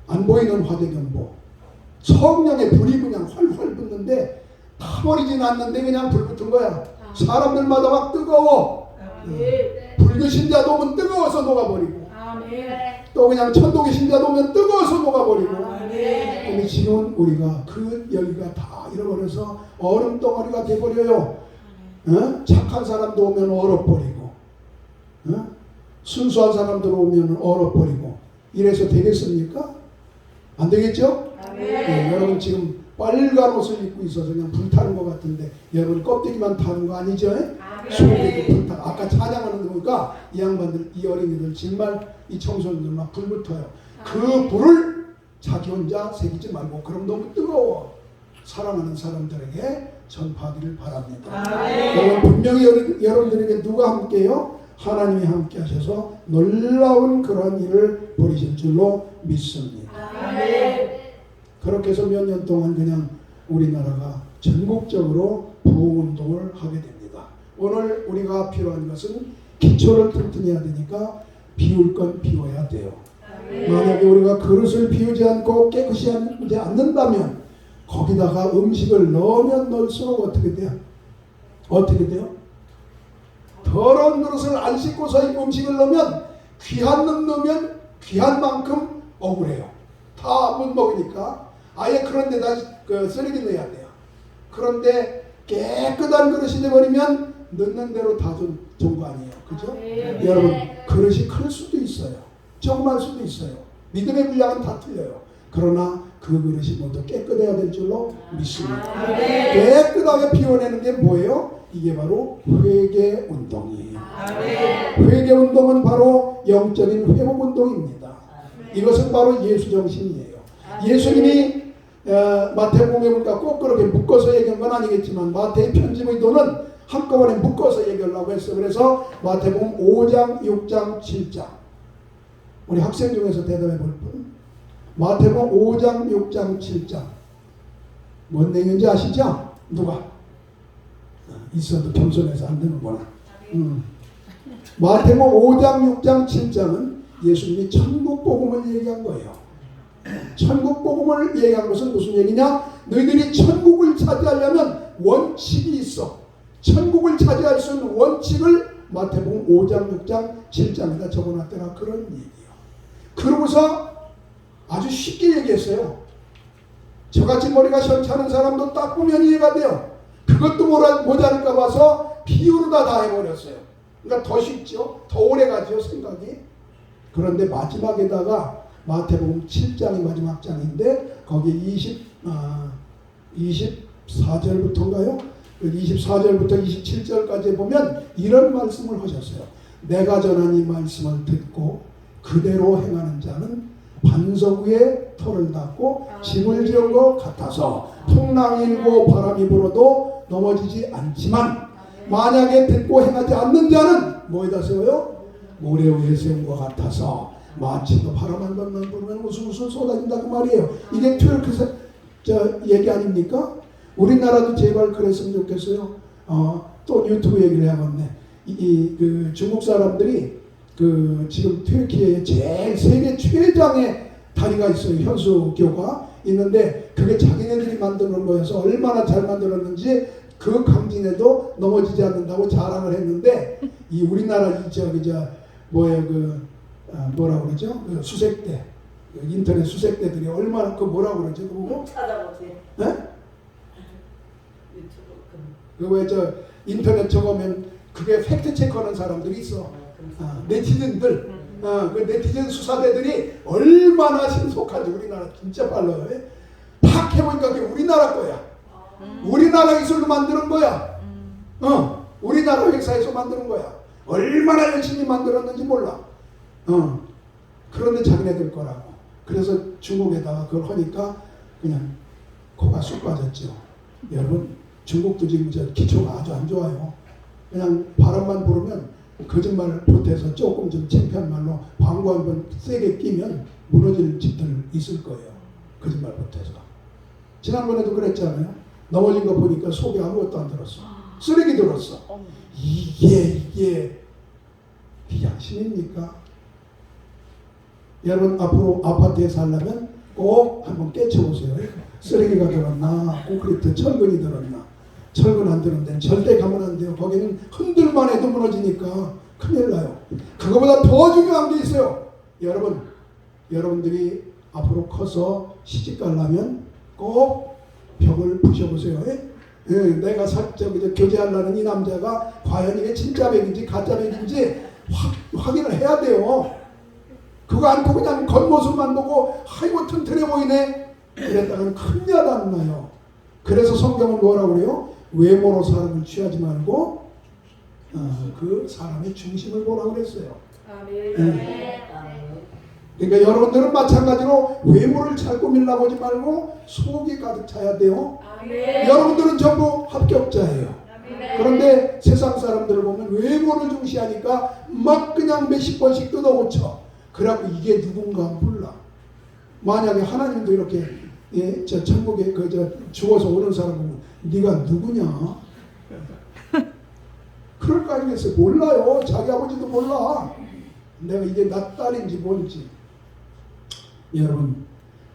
안 보이는 화재경보. 성령의 불이 그냥 활활 붙는데 타버리진 않는데 그냥 불 붙은 거야. 사람들마다 막 뜨거워. 불교 신자도 오면 뜨거워서 녹아버리고 또 그냥 천도교 신자도 오면 뜨거워서 녹아버리고. 근데 지금 우리가 그 열기가 다 잃어버려서 얼음 덩어리가 돼버려요. 착한 사람도 오면 얼어버리고 순수한 사람들 오면 얼어버리고. 이래서 되겠습니까? 안 되겠죠? 네, 여러분 지금 빨간 옷을 입고 있어서 그냥 불타는 것 같은데 여러분 껍데기만 타는 거 아니죠? 속에도 불타. 아까 찬양하는 거 보니까 이 양반들, 이 어린이들 정말 이 청소년들 막 불 붙어요. 그 불을 자기 혼자 새기지 말고 그럼 너무 뜨거워. 사랑하는 사람들에게 전파하기를 바랍니다. 여러분 분명히 여러분들에게 누가 함께해요? 하나님이 함께 하셔서 놀라운 그런 일을 벌이실 줄로 믿습니다. 그렇게 해서 몇 년 동안 그냥 우리나라가 전국적으로 부흥운동을 하게 됩니다. 오늘 우리가 필요한 것은 기초를 튼튼히 해야 되니까 비울 건 비워야 돼요. 만약에 우리가 그릇을 비우지 않고 깨끗이 하지 않는다면 거기다가 음식을 넣으면 넣을수록 어떻게 돼요? 어떻게 돼요? 더러운 그릇을 안 씻고서 이 음식을 넣으면 귀한 놈 넣으면 귀한 만큼 억울해요. 다 못 먹으니까 아예 그런 데다 그 쓰레기 넣어야 돼요. 그런데 깨끗한 그릇이 돼버리면 넣는 대로 다 좋은 거 아니에요. 그죠? 여러분 그릇이 클 수도 있어요. 조그만 수도 있어요. 믿음의 분량은 다 틀려요. 그러나 그 그릇이 모두 깨끗해야 될 줄로 믿습니다. 깨끗하게 비워내는 게 뭐예요? 이게 바로 회개 운동이에요. 회개 운동은 바로 영적인 회복 운동입니다. 이것은 바로 예수 정신이에요. 예수님이 마태복음에 보니까 꼭 그렇게 묶어서 얘기한 건 아니겠지만 마태의 편집 의도는 한꺼번에 묶어서 얘기하려고 했어요. 그래서 마태복음 5장, 6장, 7장 우리 학생 중에서 대답해 볼 분? 마태복음 5장, 6장, 7장 뭔 내용인지 아시죠? 누가? 있어도 겸손해서 안 되는구나. 마태복음 5장, 6장, 7장은 예수님이 천국 복음을 얘기한 거예요. 천국 복음을 얘기한 것은 무슨 얘기냐? 너희들이 천국을 차지하려면 원칙이 있어. 천국을 차지할 수 있는 원칙을 마태복음 5장, 6장, 7장에다 적어놨더라. 그런 얘기예요. 그러고서 아주 쉽게 얘기했어요. 저같이 머리가 시원찮은 사람도 딱 보면 이해가 돼요. 그것도 모자랄까 봐서 비유로 다 해버렸어요. 그러니까 더 쉽죠. 더 오래 가죠 생각이. 그런데 마지막에다가 마태복음 7장이 마지막 장인데 거기에 24절부터인가요? 24절부터 27절까지 보면 이런 말씀을 하셨어요. 내가 전한 이 말씀을 듣고 그대로 행하는 자는 반석 위에 터를 닦고 집을 지은 것 같아서 풍랑이 일고 바람이 불어도 넘어지지 않지만 만약에 듣고 행하지 않는 자는 뭐에다 세워요? 모래 위에 세운 것 같아서 마치 바람 한 번만 불면 우슬우슬 쏟아진다 그 말이에요. 이게 튜르크 얘기 아닙니까? 우리나라도 제발 그랬으면 좋겠어요. 또 유튜브 얘기를 해야겠네. 그 중국 사람들이 그 지금 튀르키예에 제일 세계 최장의 다리가 있어요. 현수교가 있는데 그게 자기네들이 만드는 거여서 얼마나 잘 만들었는지 그 강진에도 넘어지지 않는다고 자랑을 했는데 이 우리나라 뭐예요 뭐라 그러죠? 그 수색대 인터넷 수색대들이 얼마나 그 뭐라 그러죠? 그거 찾아보세요. 네? 그 왜 인터넷 적으면 그게 팩트 체크하는 사람들이 있어. 네티즌들, 그 네티즌 수사대들이 얼마나 신속한지 우리나라 진짜 빨라요. 탁 해보니까 그게 우리나라 거야. 우리나라 기술로 만드는 거야. 우리나라 회사에서 만드는 거야. 얼마나 열심히 만들었는지 몰라. 그런데 자기네들 거라고. 그래서 중국에다가 그걸 하니까 그냥 코가 쑥 빠졌죠. 여러분 중국도 지금 기초가 아주 안 좋아요. 그냥 바람만 불으면 거짓말을 보태서 조금 좀 창피한 말로 광고 한번 세게 끼면 무너질 집들 있을 거예요. 거짓말 보태서. 지난번에도 그랬잖아요. 넘어진 거 보니까 속에 아무것도 안 들었어. 쓰레기 들었어. 이게 비양심입니까? 여러분 앞으로 아파트에 살려면 꼭 한번 깨쳐보세요. 쓰레기가 들었나, 콘크리트 철근이 들었나. 철근 안 들은 데는 절대 가면 안 돼요. 거기는 흔들만 해도 무너지니까 큰일 나요. 그거보다 더 중요한 게 있어요. 여러분들이 앞으로 커서 시집 가려면 꼭 벽을 부셔보세요. 내가 교제하려는 이 남자가 과연 이게 진짜 벽인지 가짜 벽인지 확인을 해야 돼요. 그거 않고 그냥 겉모습만 보고 아이고 튼튼해 보이네 이랬다가는 큰 야단 나요. 그래서 성경은 뭐라고 그래요? 외모로 사람을 취하지 말고 그 사람의 중심을 보라고 그랬어요. 그러니까 여러분들은 마찬가지로 외모를 잘 꾸미려고 하지 말고 속이 가득 차야 돼요. 여러분들은 전부 합격자예요. 그런데 세상 사람들을 보면 외모를 중시하니까 막 그냥 몇십 번씩 뜯어고쳐. 그래갖고 이게 누군가 몰라. 만약에 하나님도 이렇게 저 천국에 죽어서 오는 사람 보면 네가 누구냐? 그럴 거 아니겠어요? 몰라요. 자기 아버지도 몰라. 내가 이게 나 딸인지 뭔지. 여러분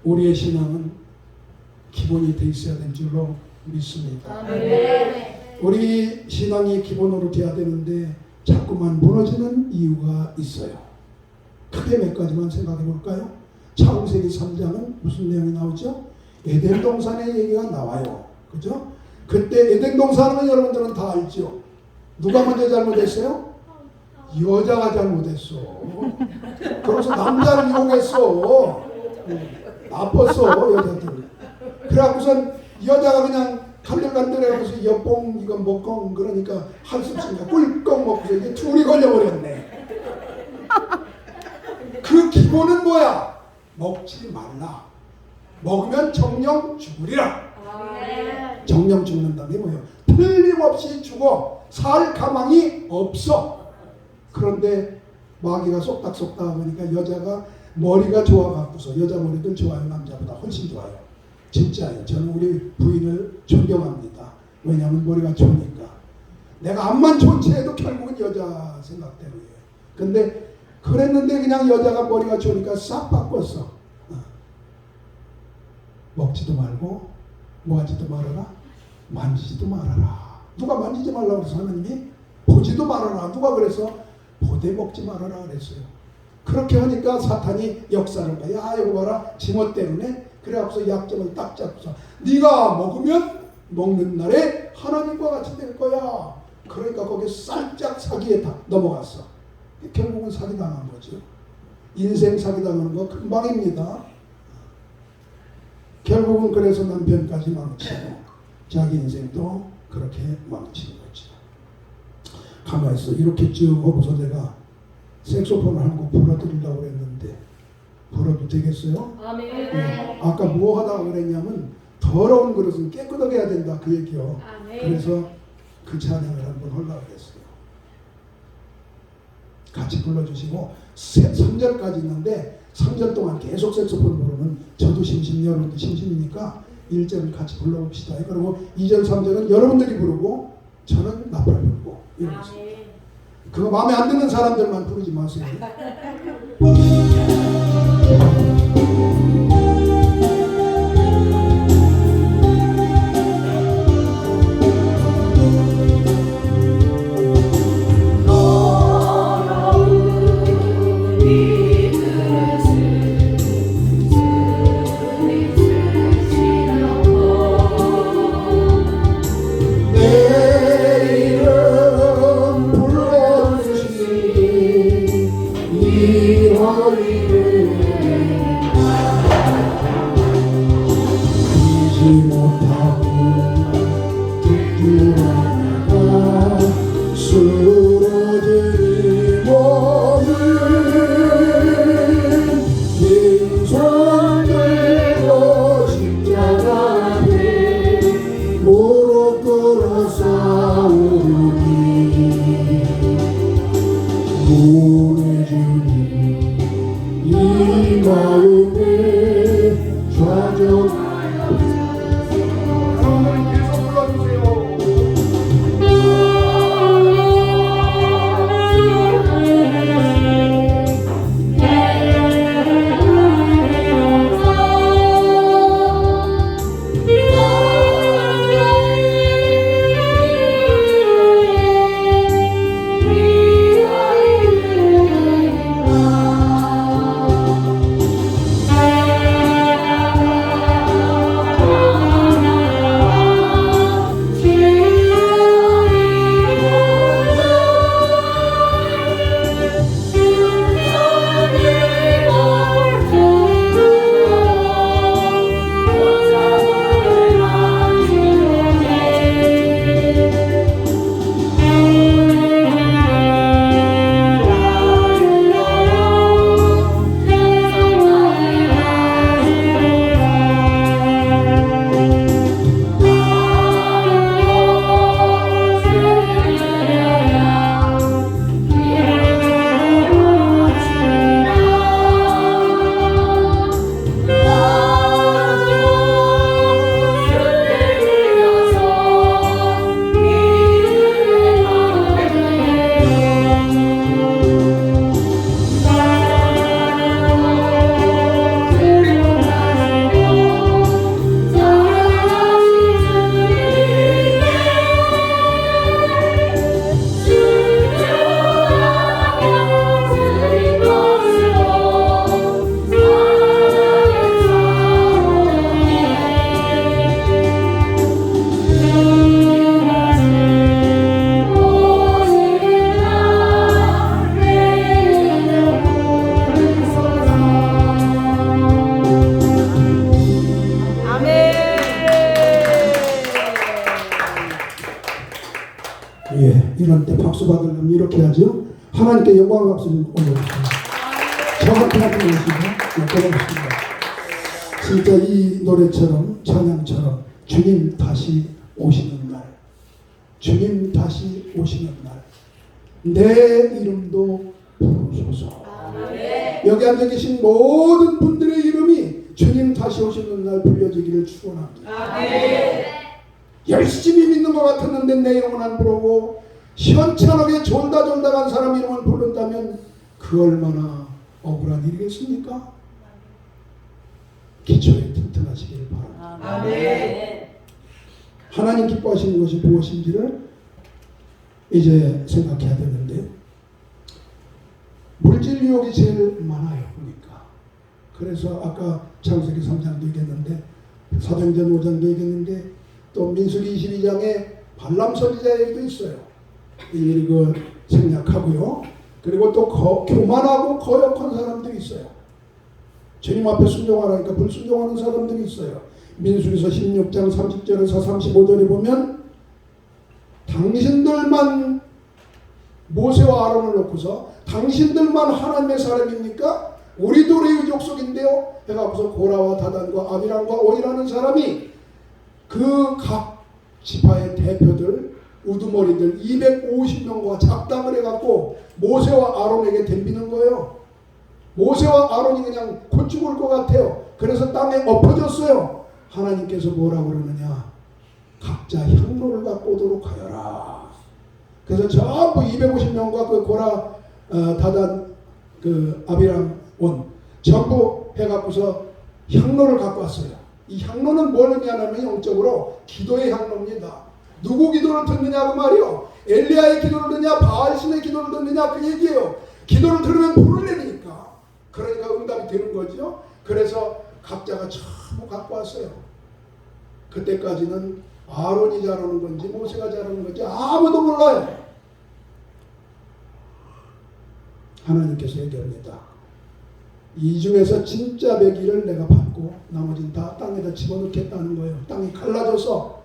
우리의 신앙은 기본이 돼 있어야 될 줄로 믿습니다. 아멘. 우리 신앙이 기본으로 돼야 되는데 자꾸만 무너지는 이유가 있어요. 크게 몇 가지만 생각해 볼까요? 창세기 3장은 무슨 내용이 나오죠? 에덴 동산의 얘기가 나와요. 그죠? 그때 에덴 동산은 여러분들은 다 알죠? 누가 먼저 잘못했어요? 여자가 잘못했어. 그래서 남자를 이용했어. 나빴어 여자들. 그래갖고선 여자가 그냥 간들간들해가면서 여뽕 이건 먹공 그러니까 할 수 없으니까 꿀꺽 먹고서 이게 둘이 걸려버렸네. 그 기본은 뭐야? 먹지 말라. 먹으면 정령 죽으리라. 아멘. 정령 죽는다는 게 뭐예요? 틀림없이 죽어. 살 가망이 없어. 그런데 마귀가 쏙닥쏙닥 하니까 여자가 머리가 좋아갖고서 여자 머리도 좋아요. 남자보다 훨씬 좋아요. 진짜예요. 저는 우리 부인을 존경합니다. 왜냐하면 머리가 좋으니까. 내가 암만 좋은 채해도 결국은 여자 생각대로예요. 근데 그랬는데 그냥 여자가 머리가 좋으니까 싹 바꿨어. 먹지도 말고 뭐하지도 말아라. 만지지도 말아라. 누가 만지지 말라고 그래서 하나님이 보지도 말아라. 누가 그래서 보되 먹지 말아라 그랬어요. 그렇게 하니까 사탄이 역사를 봐. 야 이거 봐라 지멋대로네. 그래갖고서 약점을 딱 잡고서 네가 먹으면 먹는 날에 하나님과 같이 될 거야. 그러니까 거기에 살짝 사기에 다 넘어갔어. 결국은 사기당한 거죠. 인생 사기당하는 거 금방입니다. 결국은 그래서 남편까지 망치고 자기 인생도 그렇게 망친 거죠. 가만히 있어. 이렇게 쭉 하고서 내가 색소폰을 한 곡 불어드리려고 그랬는데 불어도 되겠어요? 아멘. 아까 뭐 하다가 그랬냐면 더러운 그릇은 깨끗하게 해야 된다 그 얘기요. 아멘. 그래서 그 찬양을 한번 하려고 했어요. 같이 불러주시고 3절까지 있는데 3절 동안 계속 색소폰 부르면 저도 심심 여러분도 심심이니까 1절을 같이 불러봅시다. 그리고 2절 3절은 여러분들이 부르고 저는 나팔 불고 이러겠습니다. 아멘. 그거 마음에 안 드는 사람들만 부르지 마세요. 이렇게 하죠. 하나님께 영광 박수 좀 올려주세요. 저한테 같은 것이죠. 고맙습니다. 진짜 이 노래처럼 찬양처럼 주님 다시 오시는 날, 주님 다시 오시는 날, 내 이름도 부르소서. 여기 앉아 계신 모든 분들의 이름이 주님 다시 오시는 날 불려지기를 축원합니다. 열심히 믿는 것 같았는데 내 이름은 안 부르고 시원찮게 졸다 간 사람 이름을 부른다면 그 얼마나 억울한 일이겠습니까? 기초에 튼튼하시길 바랍니다. 하나님 기뻐하시는 것이 무엇인지를 이제 생각해야 되는데, 물질 유혹이 제일 많아요. 보니까. 그래서 아까 창세기 3장도 얘기했는데, 사도행전 5장도 얘기했는데, 또 민수기 22장에 발람 선지자 얘기도 있어요. 이거 생략하고요. 그리고 또 교만하고 거역한 사람들이 있어요. 주님 앞에 순종하라니까 불순종하는 사람들이 있어요. 민수기서 16장 30절에서 35절에 보면 당신들만 모세와 아론을 놓고서 당신들만 하나님의 사람입니까? 우리도 레위 족속인데요. 해가지고 고라와 다단과 아비람과 온이라는 사람이 그 각 지파의 대표들 우두머리들 250명과 작당을 해갖고 모세와 아론에게 덤비는 거예요. 모세와 아론이 그냥 곧 죽을 것 같아요. 그래서 땅에 엎어졌어요. 하나님께서 뭐라고 그러느냐, 각자 향로를 갖고 오도록 하여라. 그래서 전부 250명과 그 고라 다단 그 아비람 온 전부 해갖고서 향로를 갖고 왔어요. 이 향로는 뭘 의미하냐면 영적으로 기도의 향로입니다. 누구 기도를 듣느냐 그 말이요. 엘리야의 기도를 듣느냐 바알신의 기도를 듣느냐 그 얘기예요. 기도를 들으면 불을 내리니까. 그러니까 응답이 되는 거죠. 그래서 각자가 전부 갖고 왔어요. 그때까지는 아론이 잘하는 건지 모세가 잘하는 건지 아무도 몰라요. 하나님께서 얘기합니다. 이 중에서 진짜 배기를 내가 받고 나머지는 다 땅에다 집어넣겠다는 거예요. 땅이 갈라져서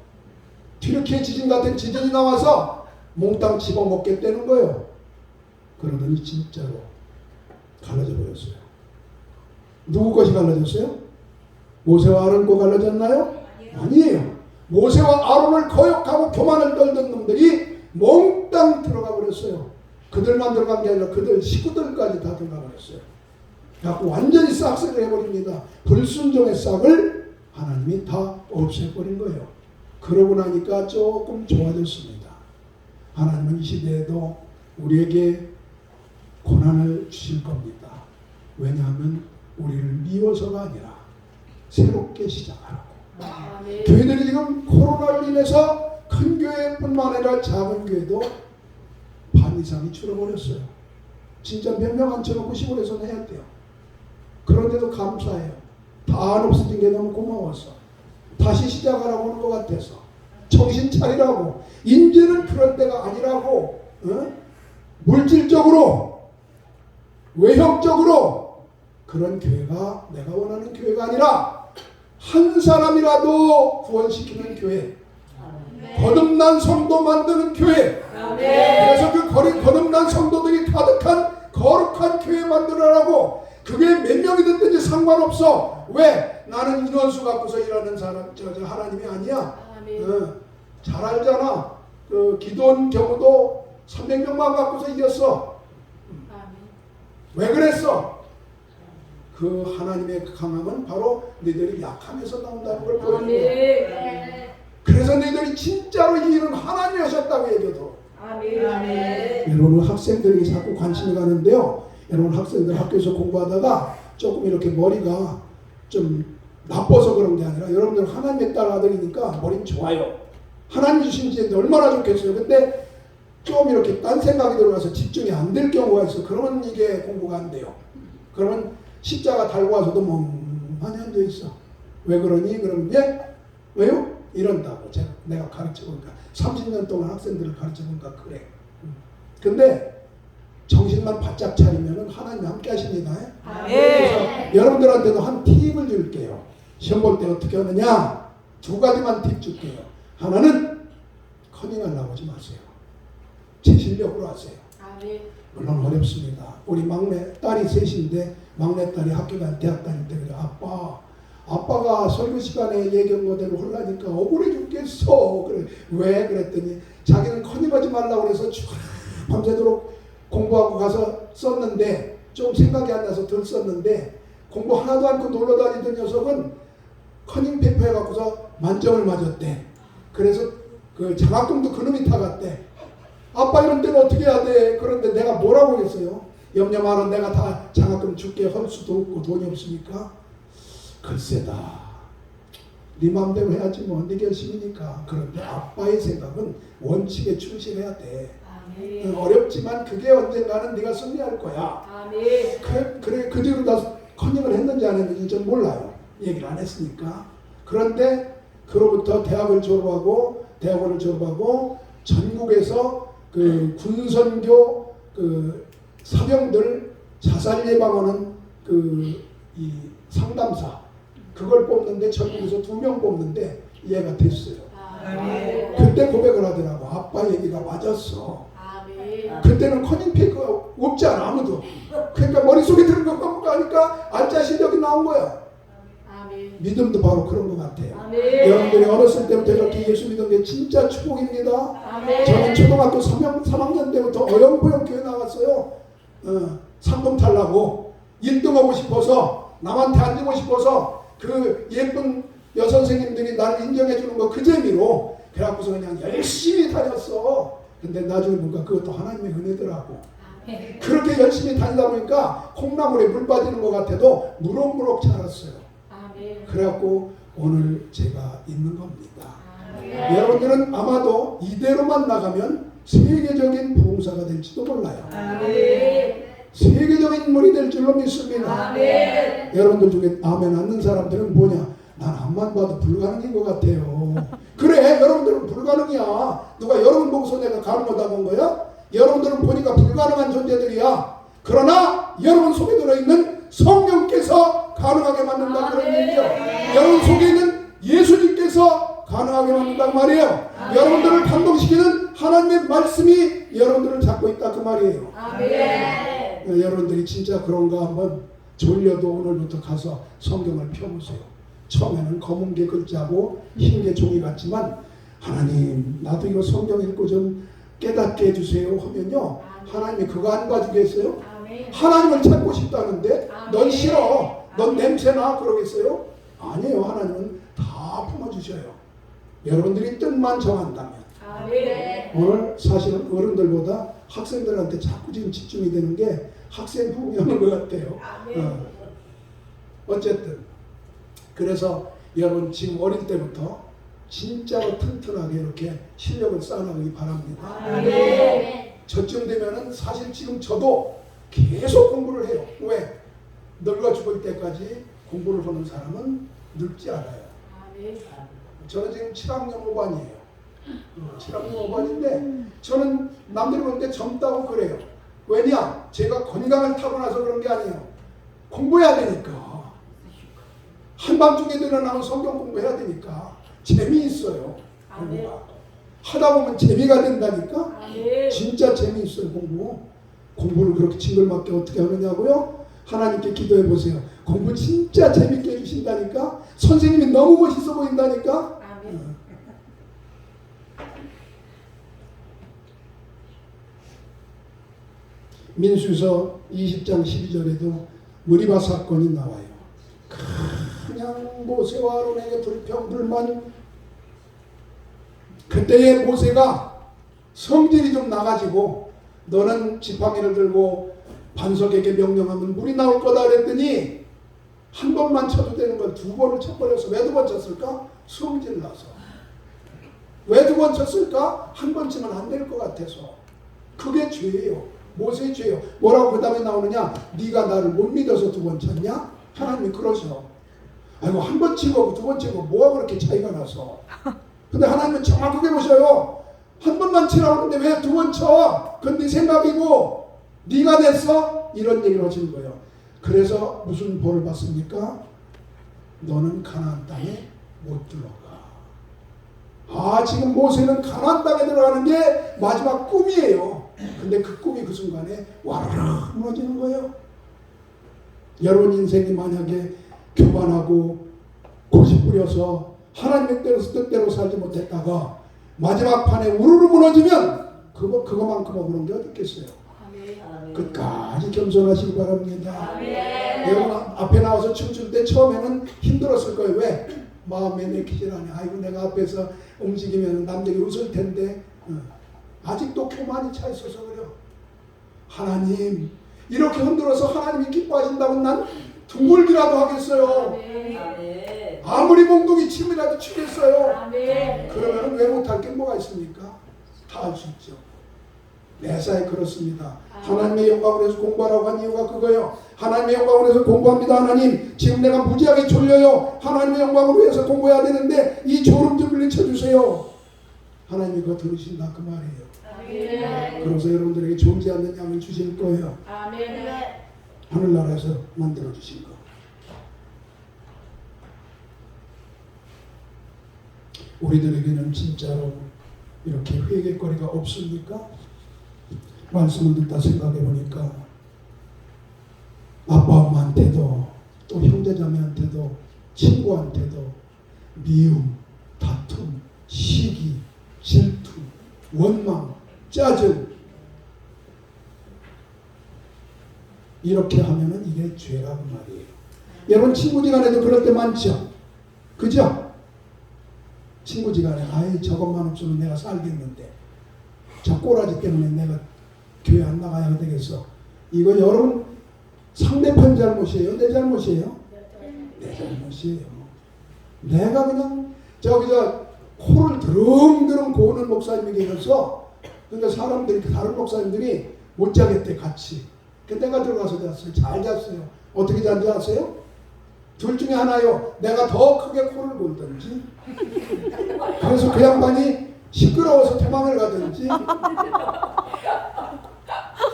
튀르키예 지진 같은 지진이 나와서 몽땅 집어먹겠다는 거예요. 그러더니 진짜로 갈라져 버렸어요. 누구 것이 갈라졌어요? 모세와 아론 거 갈라졌나요? 아니에요. 모세와 아론을 거역하고 교만을 떨던 놈들이 몽땅 들어가 버렸어요. 그들만 들어간 게 아니라 그들 식구들까지 다 들어가 버렸어요. 그래서 완전히 싹쓸이를 해버립니다. 불순종의 싹을 하나님이 다 없애버린 거예요. 그러고 나니까 조금 좋아졌습니다. 하나님은 이 시대에도 우리에게 고난을 주실 겁니다. 왜냐하면 우리를 미워서가 아니라 새롭게 시작하라고. 교회들이 지금 코로나로 인해서 큰 교회뿐만 아니라 작은 교회도 반 이상이 줄어버렸어요. 진짜 몇 명 앉혀놓고 시골에서는 해야 돼요. 그런데도 감사해요. 다 안 없어진 게 너무 고마워서. 다시 시작하라고 하는 것 같아서. 정신 차리라고. 이제는 그럴 때가 아니라고. 물질적으로, 외형적으로 그런 교회가 내가 원하는 교회가 아니라 한 사람이라도 구원시키는 교회. 거듭난 성도 만드는 교회. 그래서 그 거듭난 성도들이 가득한 거룩한 교회 만들어라고. 그게 몇 명이 됐든지 상관없어. 왜? 나는 인원수 갖고서 일하는 사람, 하나님이 아니야. 잘 알잖아. 그 기도원 경우도 300명만 갖고서 이겼어. 왜 그랬어? 그 하나님의 강함은 바로 너희들이 약함에서 나온다는 걸 보여줍니다. 그래서 너희들이 진짜로 이 일은 하나님이 하셨다고 얘기해도. 여러분 학생들에게 자꾸 관심이 가는데요. 여러분 학생들 학교에서 공부하다가 조금 이렇게 머리가 좀 나빠서 그런 게 아니라 여러분들 하나님의 딸 아들이니까 머리는 좋아요. 하나님 주신 지 얼마나 좋겠어요. 근데 좀 이렇게 딴 생각이 들어가서 집중이 안 될 경우가 있어. 그러면 이게 공부가 안 돼요. 그러면 십자가 달고 와서도 멍하니 앉아 있어. 왜 그러니? 그러면 왜요? 이런다고. 내가 가르쳐 보니까 30년 동안 학생들을 가르쳐 보니까 그래. 근데 정신만 바짝 차리면 하나님 함께 하십니다. 그래서 여러분들한테도 한 팁을 줄게요. 시험 볼 때 어떻게 하느냐? 두 가지만 팁 줄게요. 하나는 커닝하려고 하지 마세요. 제 실력으로 하세요. 물론 어렵습니다. 우리 막내 딸이 셋인데 막내 딸이 학교 대학 다닐 때 그래, 아빠가 설교 시간에 얘기한 거대로 하려니까 억울해 죽겠어. 그래. 왜? 그랬더니 자기는 커닝하지 말라고 그래서 밤새도록 공부하고 가서 썼는데 좀 생각이 안 나서 덜 썼는데 공부 하나도 않고 놀러 다니던 녀석은 커닝 페이퍼 해갖고서 만점을 맞았대. 그래서 그 장학금도 그놈이 타갔대. 아빠 이런 데는 어떻게 해야 돼? 그런데 내가 뭐라고 했어요? 염려 마라, 내가 다 장학금 줄게. 할 수도 없고 돈이 없으니까. 글쎄다. 네 마음대로 해야지 뭐. 네 결심이니까. 그런데 아빠의 생각은 원칙에 충실해야 돼. 어렵지만 그게 언젠가는 네가 승리할 거야. 그래 그 뒤로 나 커닝을 했는지 안 했는지 전 몰라요. 얘기를 안 했으니까. 그런데 그로부터 대학원을 졸업하고 전국에서 그 군선교 그 사병들 자살 예방하는 그 이 상담사 그걸 뽑는데 전국에서 2명 뽑는데 얘가 됐어요. 그때 고백을 하더라고. 아빠 얘기가 맞았어. 그때는 커닝페이퍼가 없잖아. 아무도. 그러니까 머릿속에 드는 것만 하니까 알짜 실력이 나온 거야. 믿음도 바로 그런 것 같아요. 여러분들이 어렸을 때부터 이렇게 예수 믿은 게 진짜 축복입니다. 저는 초등학교 3학년 때부터 어영부영 교회 나갔어요. 상금 타려고 1등하고 싶어서 남한테 앉고 싶어서 그 예쁜 여선생님들이 나를 인정해 주는 거 그 재미로 그래갖고서 그냥 열심히 다녔어. 근데 나중에 뭔가 그것도 하나님의 은혜더라고. 그렇게 열심히 다니다 보니까 콩나물에 물 빠지는 것 같아도 무럭무럭 자랐어요. 그래갖고 오늘 제가 있는 겁니다. 여러분들은 아마도 이대로만 나가면 세계적인 부흥사가 될지도 몰라요. 세계적인 인물이 될 줄로 믿습니다. 여러분들 중에 아멘 않는 사람들은 뭐냐? 난 앞만 봐도 불가능인 것 같아요. 그래, 여러분들은 불가능이야. 누가 여러분 보고서 내가 가능하다고 한 거야? 여러분들은 보니까 불가능한 존재들이야. 그러나 여러분 속에 들어있는 성령께서 가능하게 만든다 그런 얘기죠. 여러분 속에 있는 예수님께서 가능하게 만든다 그 말이에요. 여러분들을 감동시키는 하나님의 말씀이 여러분들을 잡고 있다 그 말이에요. 여러분들이 진짜 그런가 한번 졸려도 오늘부터 가서 성경을 펴보세요. 처음에는 검은 게 글자고 흰 게 종이 같지만 하나님 나도 이거 성경 읽고 좀 깨닫게 해주세요 하면요. 하나님이 그거 안 봐주겠어요? 하나님을 찾고 싶다는데 넌 싫어. 넌 냄새나 그러겠어요? 아니에요. 하나님은 다 품어주셔요. 여러분들이 뜻만 정한다면. 오늘 사실은 어른들보다 학생들한테 자꾸 지금 집중이 되는 게 학생 부흥이 오는 것 같아요. 어쨌든 그래서 여러분 지금 어릴 때부터 진짜로 튼튼하게 이렇게 실력을 쌓아나가기 바랍니다. 저쯤 되면은 사실 지금 저도 계속 공부를 해요. 왜? 늙어 죽을 때까지 공부를 하는 사람은 늙지 않아요. 저는 지금 7학년 5반이에요. 7학년 5반인데 저는 남들이 볼 때 젊다고 그래요. 왜냐? 제가 건강을 타고나서 그런 게 아니에요. 공부해야 되니까. 한밤중에 일어나면 성경 공부해야 되니까 재미있어요. 공부가. 하다 보면 재미가 된다니까. 진짜 재미있어요. 공부를 그렇게 징글맞게 어떻게 하느냐고요? 하나님께 기도해 보세요. 공부 진짜 재밌게 해주신다니까. 선생님이 너무 멋있어 보인다니까. 민수서 20장 12절에도 무리바 사건이 나와요. 그냥 모세와 아론에게 불평불만. 그때의 모세가 성질이 좀 나가지고 너는 지팡이를 들고 반석에게 명령하면 물이 나올 거다 그랬더니 한 번만 쳐도 되는 걸 2번을 쳐버려서 왜 2번 쳤을까? 성질 나서. 왜 2번 쳤을까? 한 번 치면 안 될 것 같아서. 그게 죄예요. 모세의 죄예요. 뭐라고 그 다음에 나오느냐? 네가 나를 못 믿어서 2번 쳤냐? 하나님이 그러셔. 아이고 한 번 치고 2번 치고 뭐가 그렇게 차이가 나서. 근데 하나님은 정확하게 보셔요. 한 번만 치라고 하는데 왜 2번 쳐? 그건 네 생각이고 네가 됐어? 이런 얘기를 하시는 거예요. 그래서 무슨 벌을 받습니까? 너는 가나안 땅에 못 들어가. 지금 모세는 가나안 땅에 들어가는 게 마지막 꿈이에요. 근데 그 꿈이 그 순간에 와르르 무너지는 거예요. 여러분 인생이 만약에 교만하고 고집 부려서 하나님의 뜻대로 살지 못했다가 마지막 판에 우르르 무너지면 그거만큼 억울한 게 어디 있겠어요. 끝까지 겸손하시기 바랍니다. 여러분 앞에 나와서 춤출 때 처음에는 힘들었을 거예요. 왜? 마음에 내키질 않아. 아이고 내가 앞에서 움직이면 남들이 웃을 텐데. 아직도 교만이 차 있어서 그래요. 하나님 이렇게 흔들어서 하나님이 기뻐하신다면 난 둥글기라도 하겠어요. 아무리 몽둥이 침이라도 치겠어요. 그러면 왜 못할 게 뭐가 있습니까? 다 할 수 있죠. 매사에 그렇습니다. 하나님의 영광을 위해서 공부하라고 한 이유가 그거예요. 하나님의 영광을 위해서 공부합니다. 하나님 지금 내가 무지하게 졸려요. 하나님의 영광을 위해서 공부해야 되는데 이 졸음 좀 물리쳐주세요. 하나님이 그거 들으신다 그 말이에요. 그래서 여러분들에게 존재 않는 양을 주실 거예요. 하늘나라에서 만들어주신 거. 우리들에게는 진짜로 이렇게 회개거리가 없습니까? 말씀을 듣다 생각해 보니까 아빠 엄마한테도 또 형제자매한테도 친구한테도 미움, 다툼, 시기, 질투, 원망, 짜증 이렇게 하면은 이게 죄라고 말이에요. 여러분 친구지간에도 그럴 때 많죠? 그죠? 친구지간에 아이 저것만 없으면 내가 살겠는데 저 꼬라지 때문에 내가 교회 안 나가야 되겠어. 이거 여러분 상대편 잘못이에요? 내 잘못이에요? 내 잘못이에요. 내가 그냥 저기서 코를 드렁드렁 고우는 목사님이 계셔서 그러니까 사람들이 다른 목사님들이 못 자겠대 같이. 그 내가 들어가서 잤어요. 잘 잤어요. 어떻게 잔지 아세요? 둘 중에 하나요. 내가 더 크게 코를 골든지 그래서 그 양반이 시끄러워서 도망을 가든지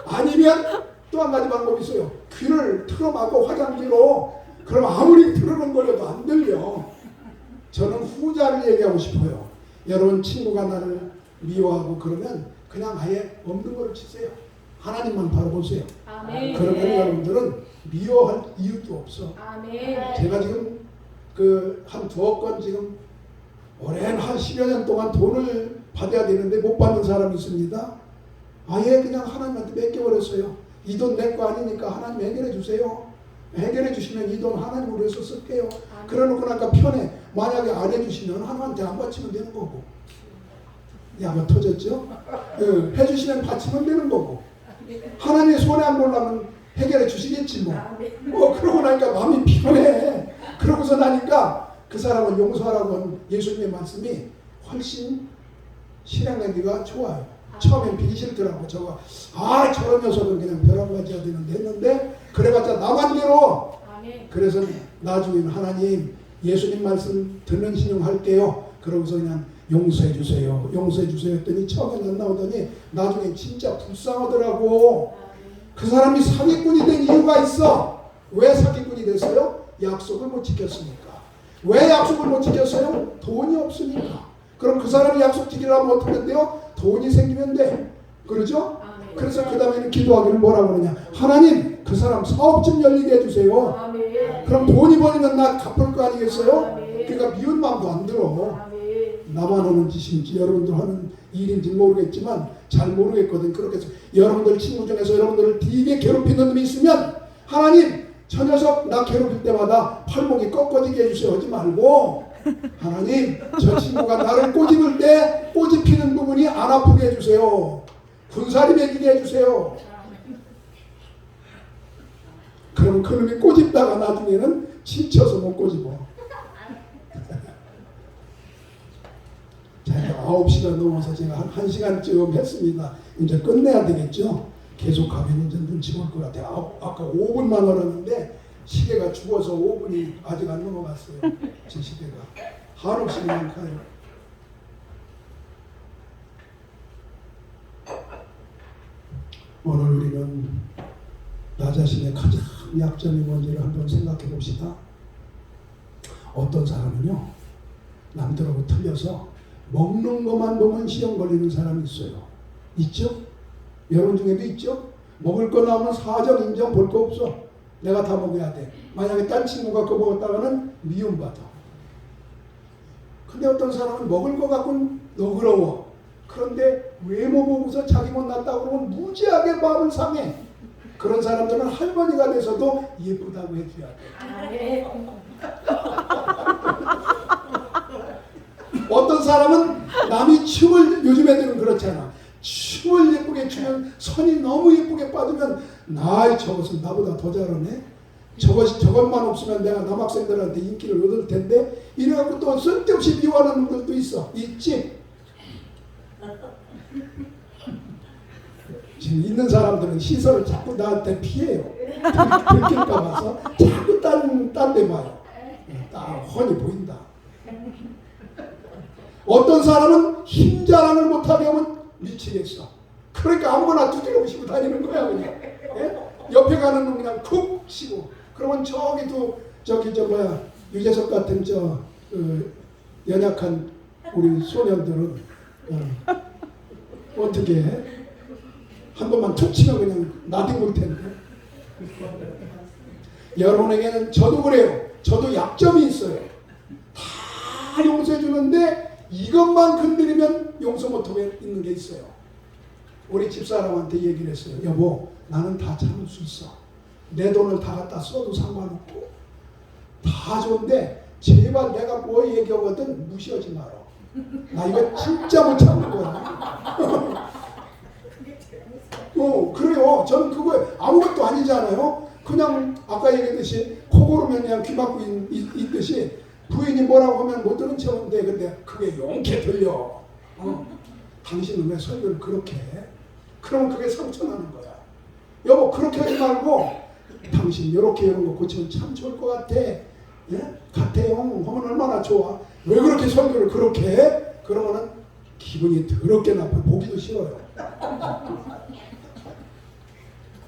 아니면 또 한 가지 방법이 있어요. 귀를 틀어막고 화장지로 그럼 아무리 틀어놓거려도 안 들려. 저는 후자를 얘기하고 싶어요. 여러분 친구가 나를 미워하고 그러면 그냥 아예 없는 거를 치세요. 하나님만 바로 보세요. 그러면 여러분들은 미워할 이유도 없어. 제가 지금 한 두억 건 지금 오랜 한 10여 년 동안 돈을 받아야 되는데 못 받는 사람이 있습니다. 아예 그냥 하나님한테 맡겨버렸어요. 이 돈 내 거 아니니까 하나님 해결해 주세요. 해결해 주시면 이 돈 하나님을 위해서 쓸게요. 그러놓고 나니까 편해. 만약에 안 해주시면 하나님한테 안 바치면 되는 거고. 야가 터졌죠? 해주시면 바치면 되는 거고. 하나님의 손에 안 보려면 해결해 주시겠지 뭐. 그러고 나니까 마음이 편해. 그러고서 나니까 그 사람은 용서하라고 한 예수님의 말씀이 훨씬 실행하기가 좋아요. 처음엔 비기 싫더라고. 저런 녀석은 그냥 벼랑 맞아야 되는데 했는데 그래봤자 나만 괴로워. 그래서 나중에는 하나님 예수님 말씀 듣는 신용할게요. 그러고서 그냥 용서해 주세요. 용서해 주세요 했더니 처음엔 안 나오더니 나중에 진짜 불쌍하더라고. 그 사람이 사기꾼이 된 이유가 있어. 왜 사기꾼이 됐어요? 약속을 못 지켰으니까. 왜 약속을 못 지켰어요? 돈이 없으니까. 그럼 그 사람이 약속 지키려면 어떻게 된대요? 돈이 생기면 돼. 그러죠? 그래서 그 다음에는 기도하기를 뭐라고 그러냐. 하나님 그 사람 사업 좀 열리게 해주세요. 그럼 돈이 벌리면 나 갚을 거 아니겠어요? 그러니까 미운 마음도 안 들어. 나만 하는 짓인지 여러분들 하는 일인지 모르겠지만 잘 모르겠거든. 그렇게 해서 여러분들 친구 중에서 여러분들을 되게 괴롭히는 놈이 있으면 하나님 저 녀석 나 괴롭힐 때마다 팔목이 꺾어지게 해주세요 하지 말고 하나님 저 친구가 나를 꼬집을 때 꼬집히는 부분이 안 아프게 해주세요. 군살이 매기게 해주세요. 그럼 그놈이 꼬집다가 나중에는 지쳐서 못 꼬집어. 자, 9시간 넘어서 제가 한 1시간쯤 했습니다. 이제 끝내야 되겠죠? 계속하면 이제 눈치 볼 것 같아요. 아까 5분만 걸었는데 시계가 죽어서 5분이 아직 안 넘어갔어요. 제 시계가. 한없이 그냥 가요. 오늘 우리는 나 자신의 가장 약점이 뭔지를 한번 생각해 봅시다. 어떤 사람은요, 남들하고 틀려서 먹는 것만 보면 시험 걸리는 사람이 있어요. 있죠? 여러분 중에도 있죠? 먹을 거 나오면 사정 인정 볼 거 없어. 내가 다 먹어야 돼. 만약에 딴 친구가 그거 먹었다가는 미움받아. 근데 어떤 사람은 먹을 거 갖고는 너그러워. 그런데 외모 보고서 자기 못났다고 그러면 무지하게 마음을 상해. 그런 사람들은 할머니가 돼서도 예쁘다고 해줘야 돼. 어떤 사람은 남이 춤을, 요즘 애들은 그렇잖아. 춤을 예쁘게 추면 선이 너무 예쁘게 빠지면 나이 저것은 나보다 더 잘하네. 저것만 없으면 내가 남학생들한테 인기를 얻을 텐데 이래갖고 또 쓸데없이 미워하는 놈들도 있어. 있지? 지금 있는 사람들은 시선을 자꾸 나한테 피해요. 들킬까 봐서 자꾸 딴 데 봐요. 딱 훤히 보인다. 어떤 사람은 힘 자랑을 못하게 하면 미치겠어. 그러니까 아무거나 두드려 보시고 다니는 거야 그냥. 예? 옆에 가는 놈 그냥 쿡 치고. 그러면 유재석 같은 연약한 우리 소년들은 어떻게 해? 한 번만 툭 치면 그냥 나대볼 텐데. 여러분에게는 저도 그래요. 저도 약점이 있어요. 다 용서해 주는데 이것만 건드리면 용서 못하고 있는 게 있어요. 우리 집사람한테 얘기를 했어요. 여보, 나는 다 참을 수 있어. 내 돈을 다 갖다 써도 상관없고 다 좋은데 제발 내가 뭐 얘기하거든 무시하지 마라. 나 이거 진짜 못 참는 거야. 그래요. 저는 그거 아무것도 아니잖아요. 그냥 아까 얘기했듯이 코 고르면 그냥 귀 막고 있듯이 부인이 뭐라고 하면 못 들은 척은 돼. 근데 그게 용케 들려. 당신은 왜 설교를 그렇게 해? 그러면 그게 상처나는 거야. 여보 그렇게 하지 말고 당신 이렇게 이런 거 고치면 참 좋을 것 같아. 예? 같아요. 하면 얼마나 좋아. 왜 그렇게 설교를 그렇게 해? 그러면은 기분이 더럽게 나빠. 보기도 싫어요.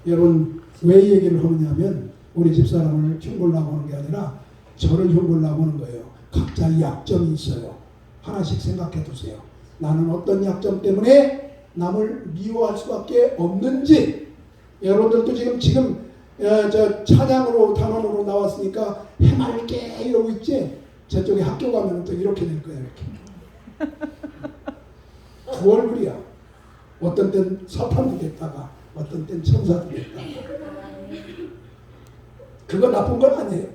여러분 왜 이 얘기를 하느냐면 우리 집사람을 흉보려고 하는 게 아니라 저를 흉보려고 하는 거예요. 각자 약점이 있어요. 하나씩 생각해 두세요. 나는 어떤 약점 때문에 남을 미워할 수밖에 없는지. 여러분들도 지금 저 찬양으로 단원으로 나왔으니까 해맑게 이러고 있지. 저쪽에 학교 가면 또 이렇게 될 거야. 이렇게 두 얼굴이야. 어떤 땐 사탄도 됐다가 어떤 땐 천사도 됐다가. 그거 나쁜 건 아니에요.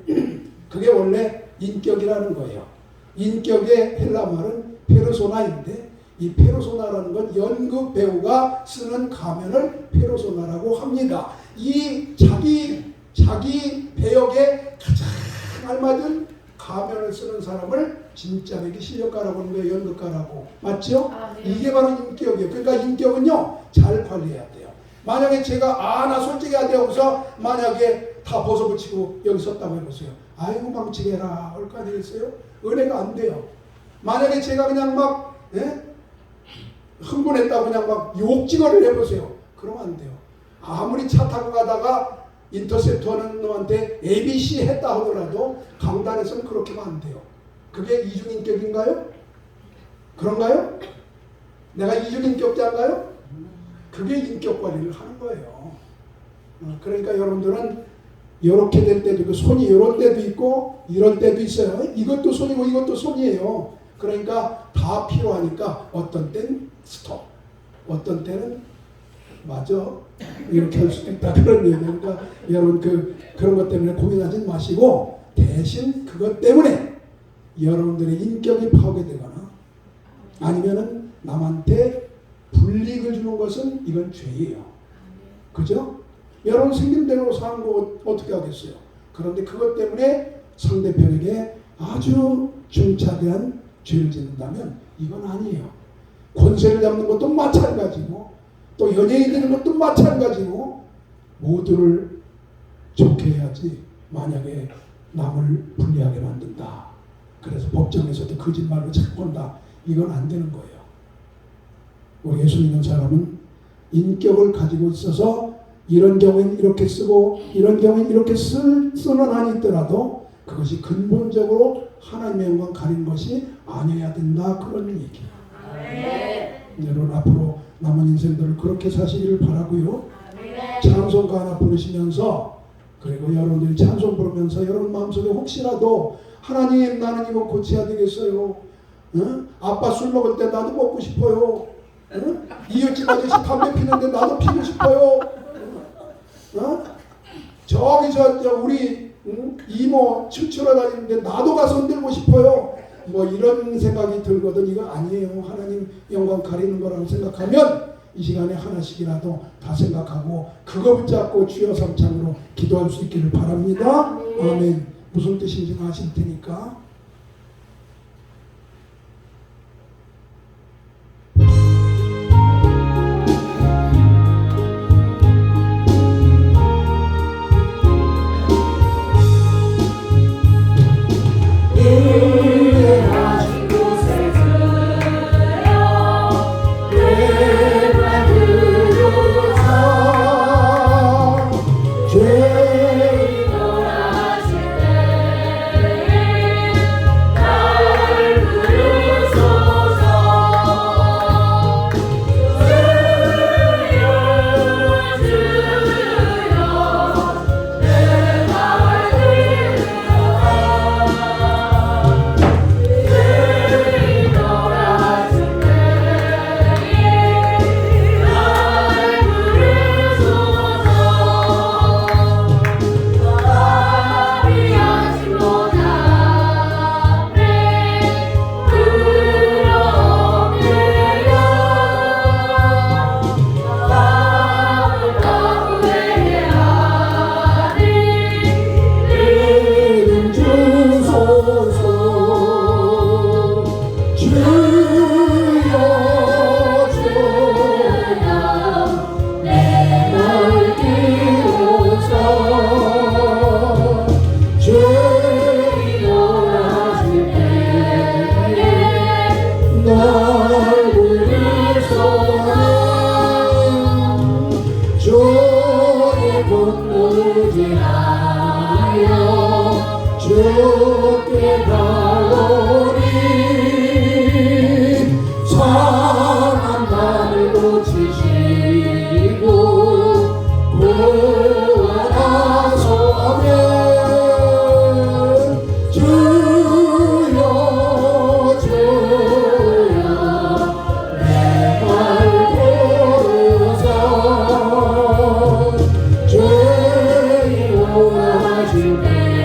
그게 원래 인격이라는 거예요. 인격의 헬라 말은 페르소나인데 이 페르소나라는 건 연극 배우가 쓰는 가면을 페르소나라고 합니다. 이 자기 배역에 가장 알맞은 가면을 쓰는 사람을 진짜 배기 실력가라고 하는 거예요. 연극가라고. 맞죠? 네. 이게 바로 인격이에요. 그러니까 인격은요 잘 관리해야 돼요. 만약에 제가 나 솔직히 하되고서 만약에 다 벗어붙이고 여기 섰다고 해보세요. 아이고 망치게라 얼까 되겠어요? 은혜가 안 돼요. 만약에 제가 그냥 막 흥분했다고 그냥 막 욕지거리를 해보세요. 그러면 안 돼요. 아무리 차 타고 가다가 인터셉트 하는 놈한테 ABC 했다 하더라도 강단에서는 그렇게 하면 안 돼요. 그게 이중인격인가요? 그런가요? 내가 이중인격자인가요? 그게 인격 관리를 하는 거예요. 그러니까 여러분들은 이렇게 될 때도 있고 손이 이럴 때도 있고 이럴 때도 있어요. 이것도 손이고 이것도 손이에요. 그러니까 다 필요하니까 어떤 땐 스톱, 어떤 때는 맞아 이렇게 할 수도 있다. 그런 얘기예요. 그러니까 여러분 그런 것 때문에 고민하지 마시고 대신 그것 때문에 여러분들의 인격이 파괴되거나 아니면은 남한테 불이익을 주는 것은 이건 죄예요. 그죠? 여러분 생긴 대로 사는 거 어떻게 하겠어요? 그런데 그것 때문에 상대편에게 아주 중차대한 죄를 짓는다면 이건 아니에요. 권세를 잡는 것도 마찬가지고 또 연예인 되는 것도 마찬가지고 모두를 좋게 해야지 만약에 남을 불리하게 만든다. 그래서 법정에서도 거짓말로 자꾸 한다. 이건 안 되는 거예요. 우리 예수 믿는 사람은 인격을 가지고 있어서 이런 경우엔 이렇게 쓰고 이런 경우엔 이렇게 쓰는 한이 있더라도 그것이 근본적으로 하나님의 영광 가리는 것이 아니어야 된다. 그런 얘기예요. 여러분 앞으로 남은 인생들을 그렇게 사시기를 바라고요. 찬송가 하나 부르시면서, 그리고 여러분들이 찬송 부르면서 여러분 마음속에 혹시라도 하나님, 나는 이거 고쳐야 되겠어요. 아빠 술 먹을 때 나도 먹고 싶어요. 이웃집 아저씨 담배 피는데 나도 피고 싶어요. 저기 우리 이모 춤추러 다니는데 나도 가서 흔들고 싶어요. 뭐 이런 생각이 들거든. 이거 아니에요. 하나님 영광 가리는 거라고 생각하면 이 시간에 하나씩이라도 다 생각하고 그거 붙잡고 주여 삼창으로 기도할 수 있기를 바랍니다. 아멘. 무슨 뜻인지 아실 테니까. 주께 가오리 상한 나를 고치시고 구원하소면 주여 주여 내 말 고르사 죄 용하시네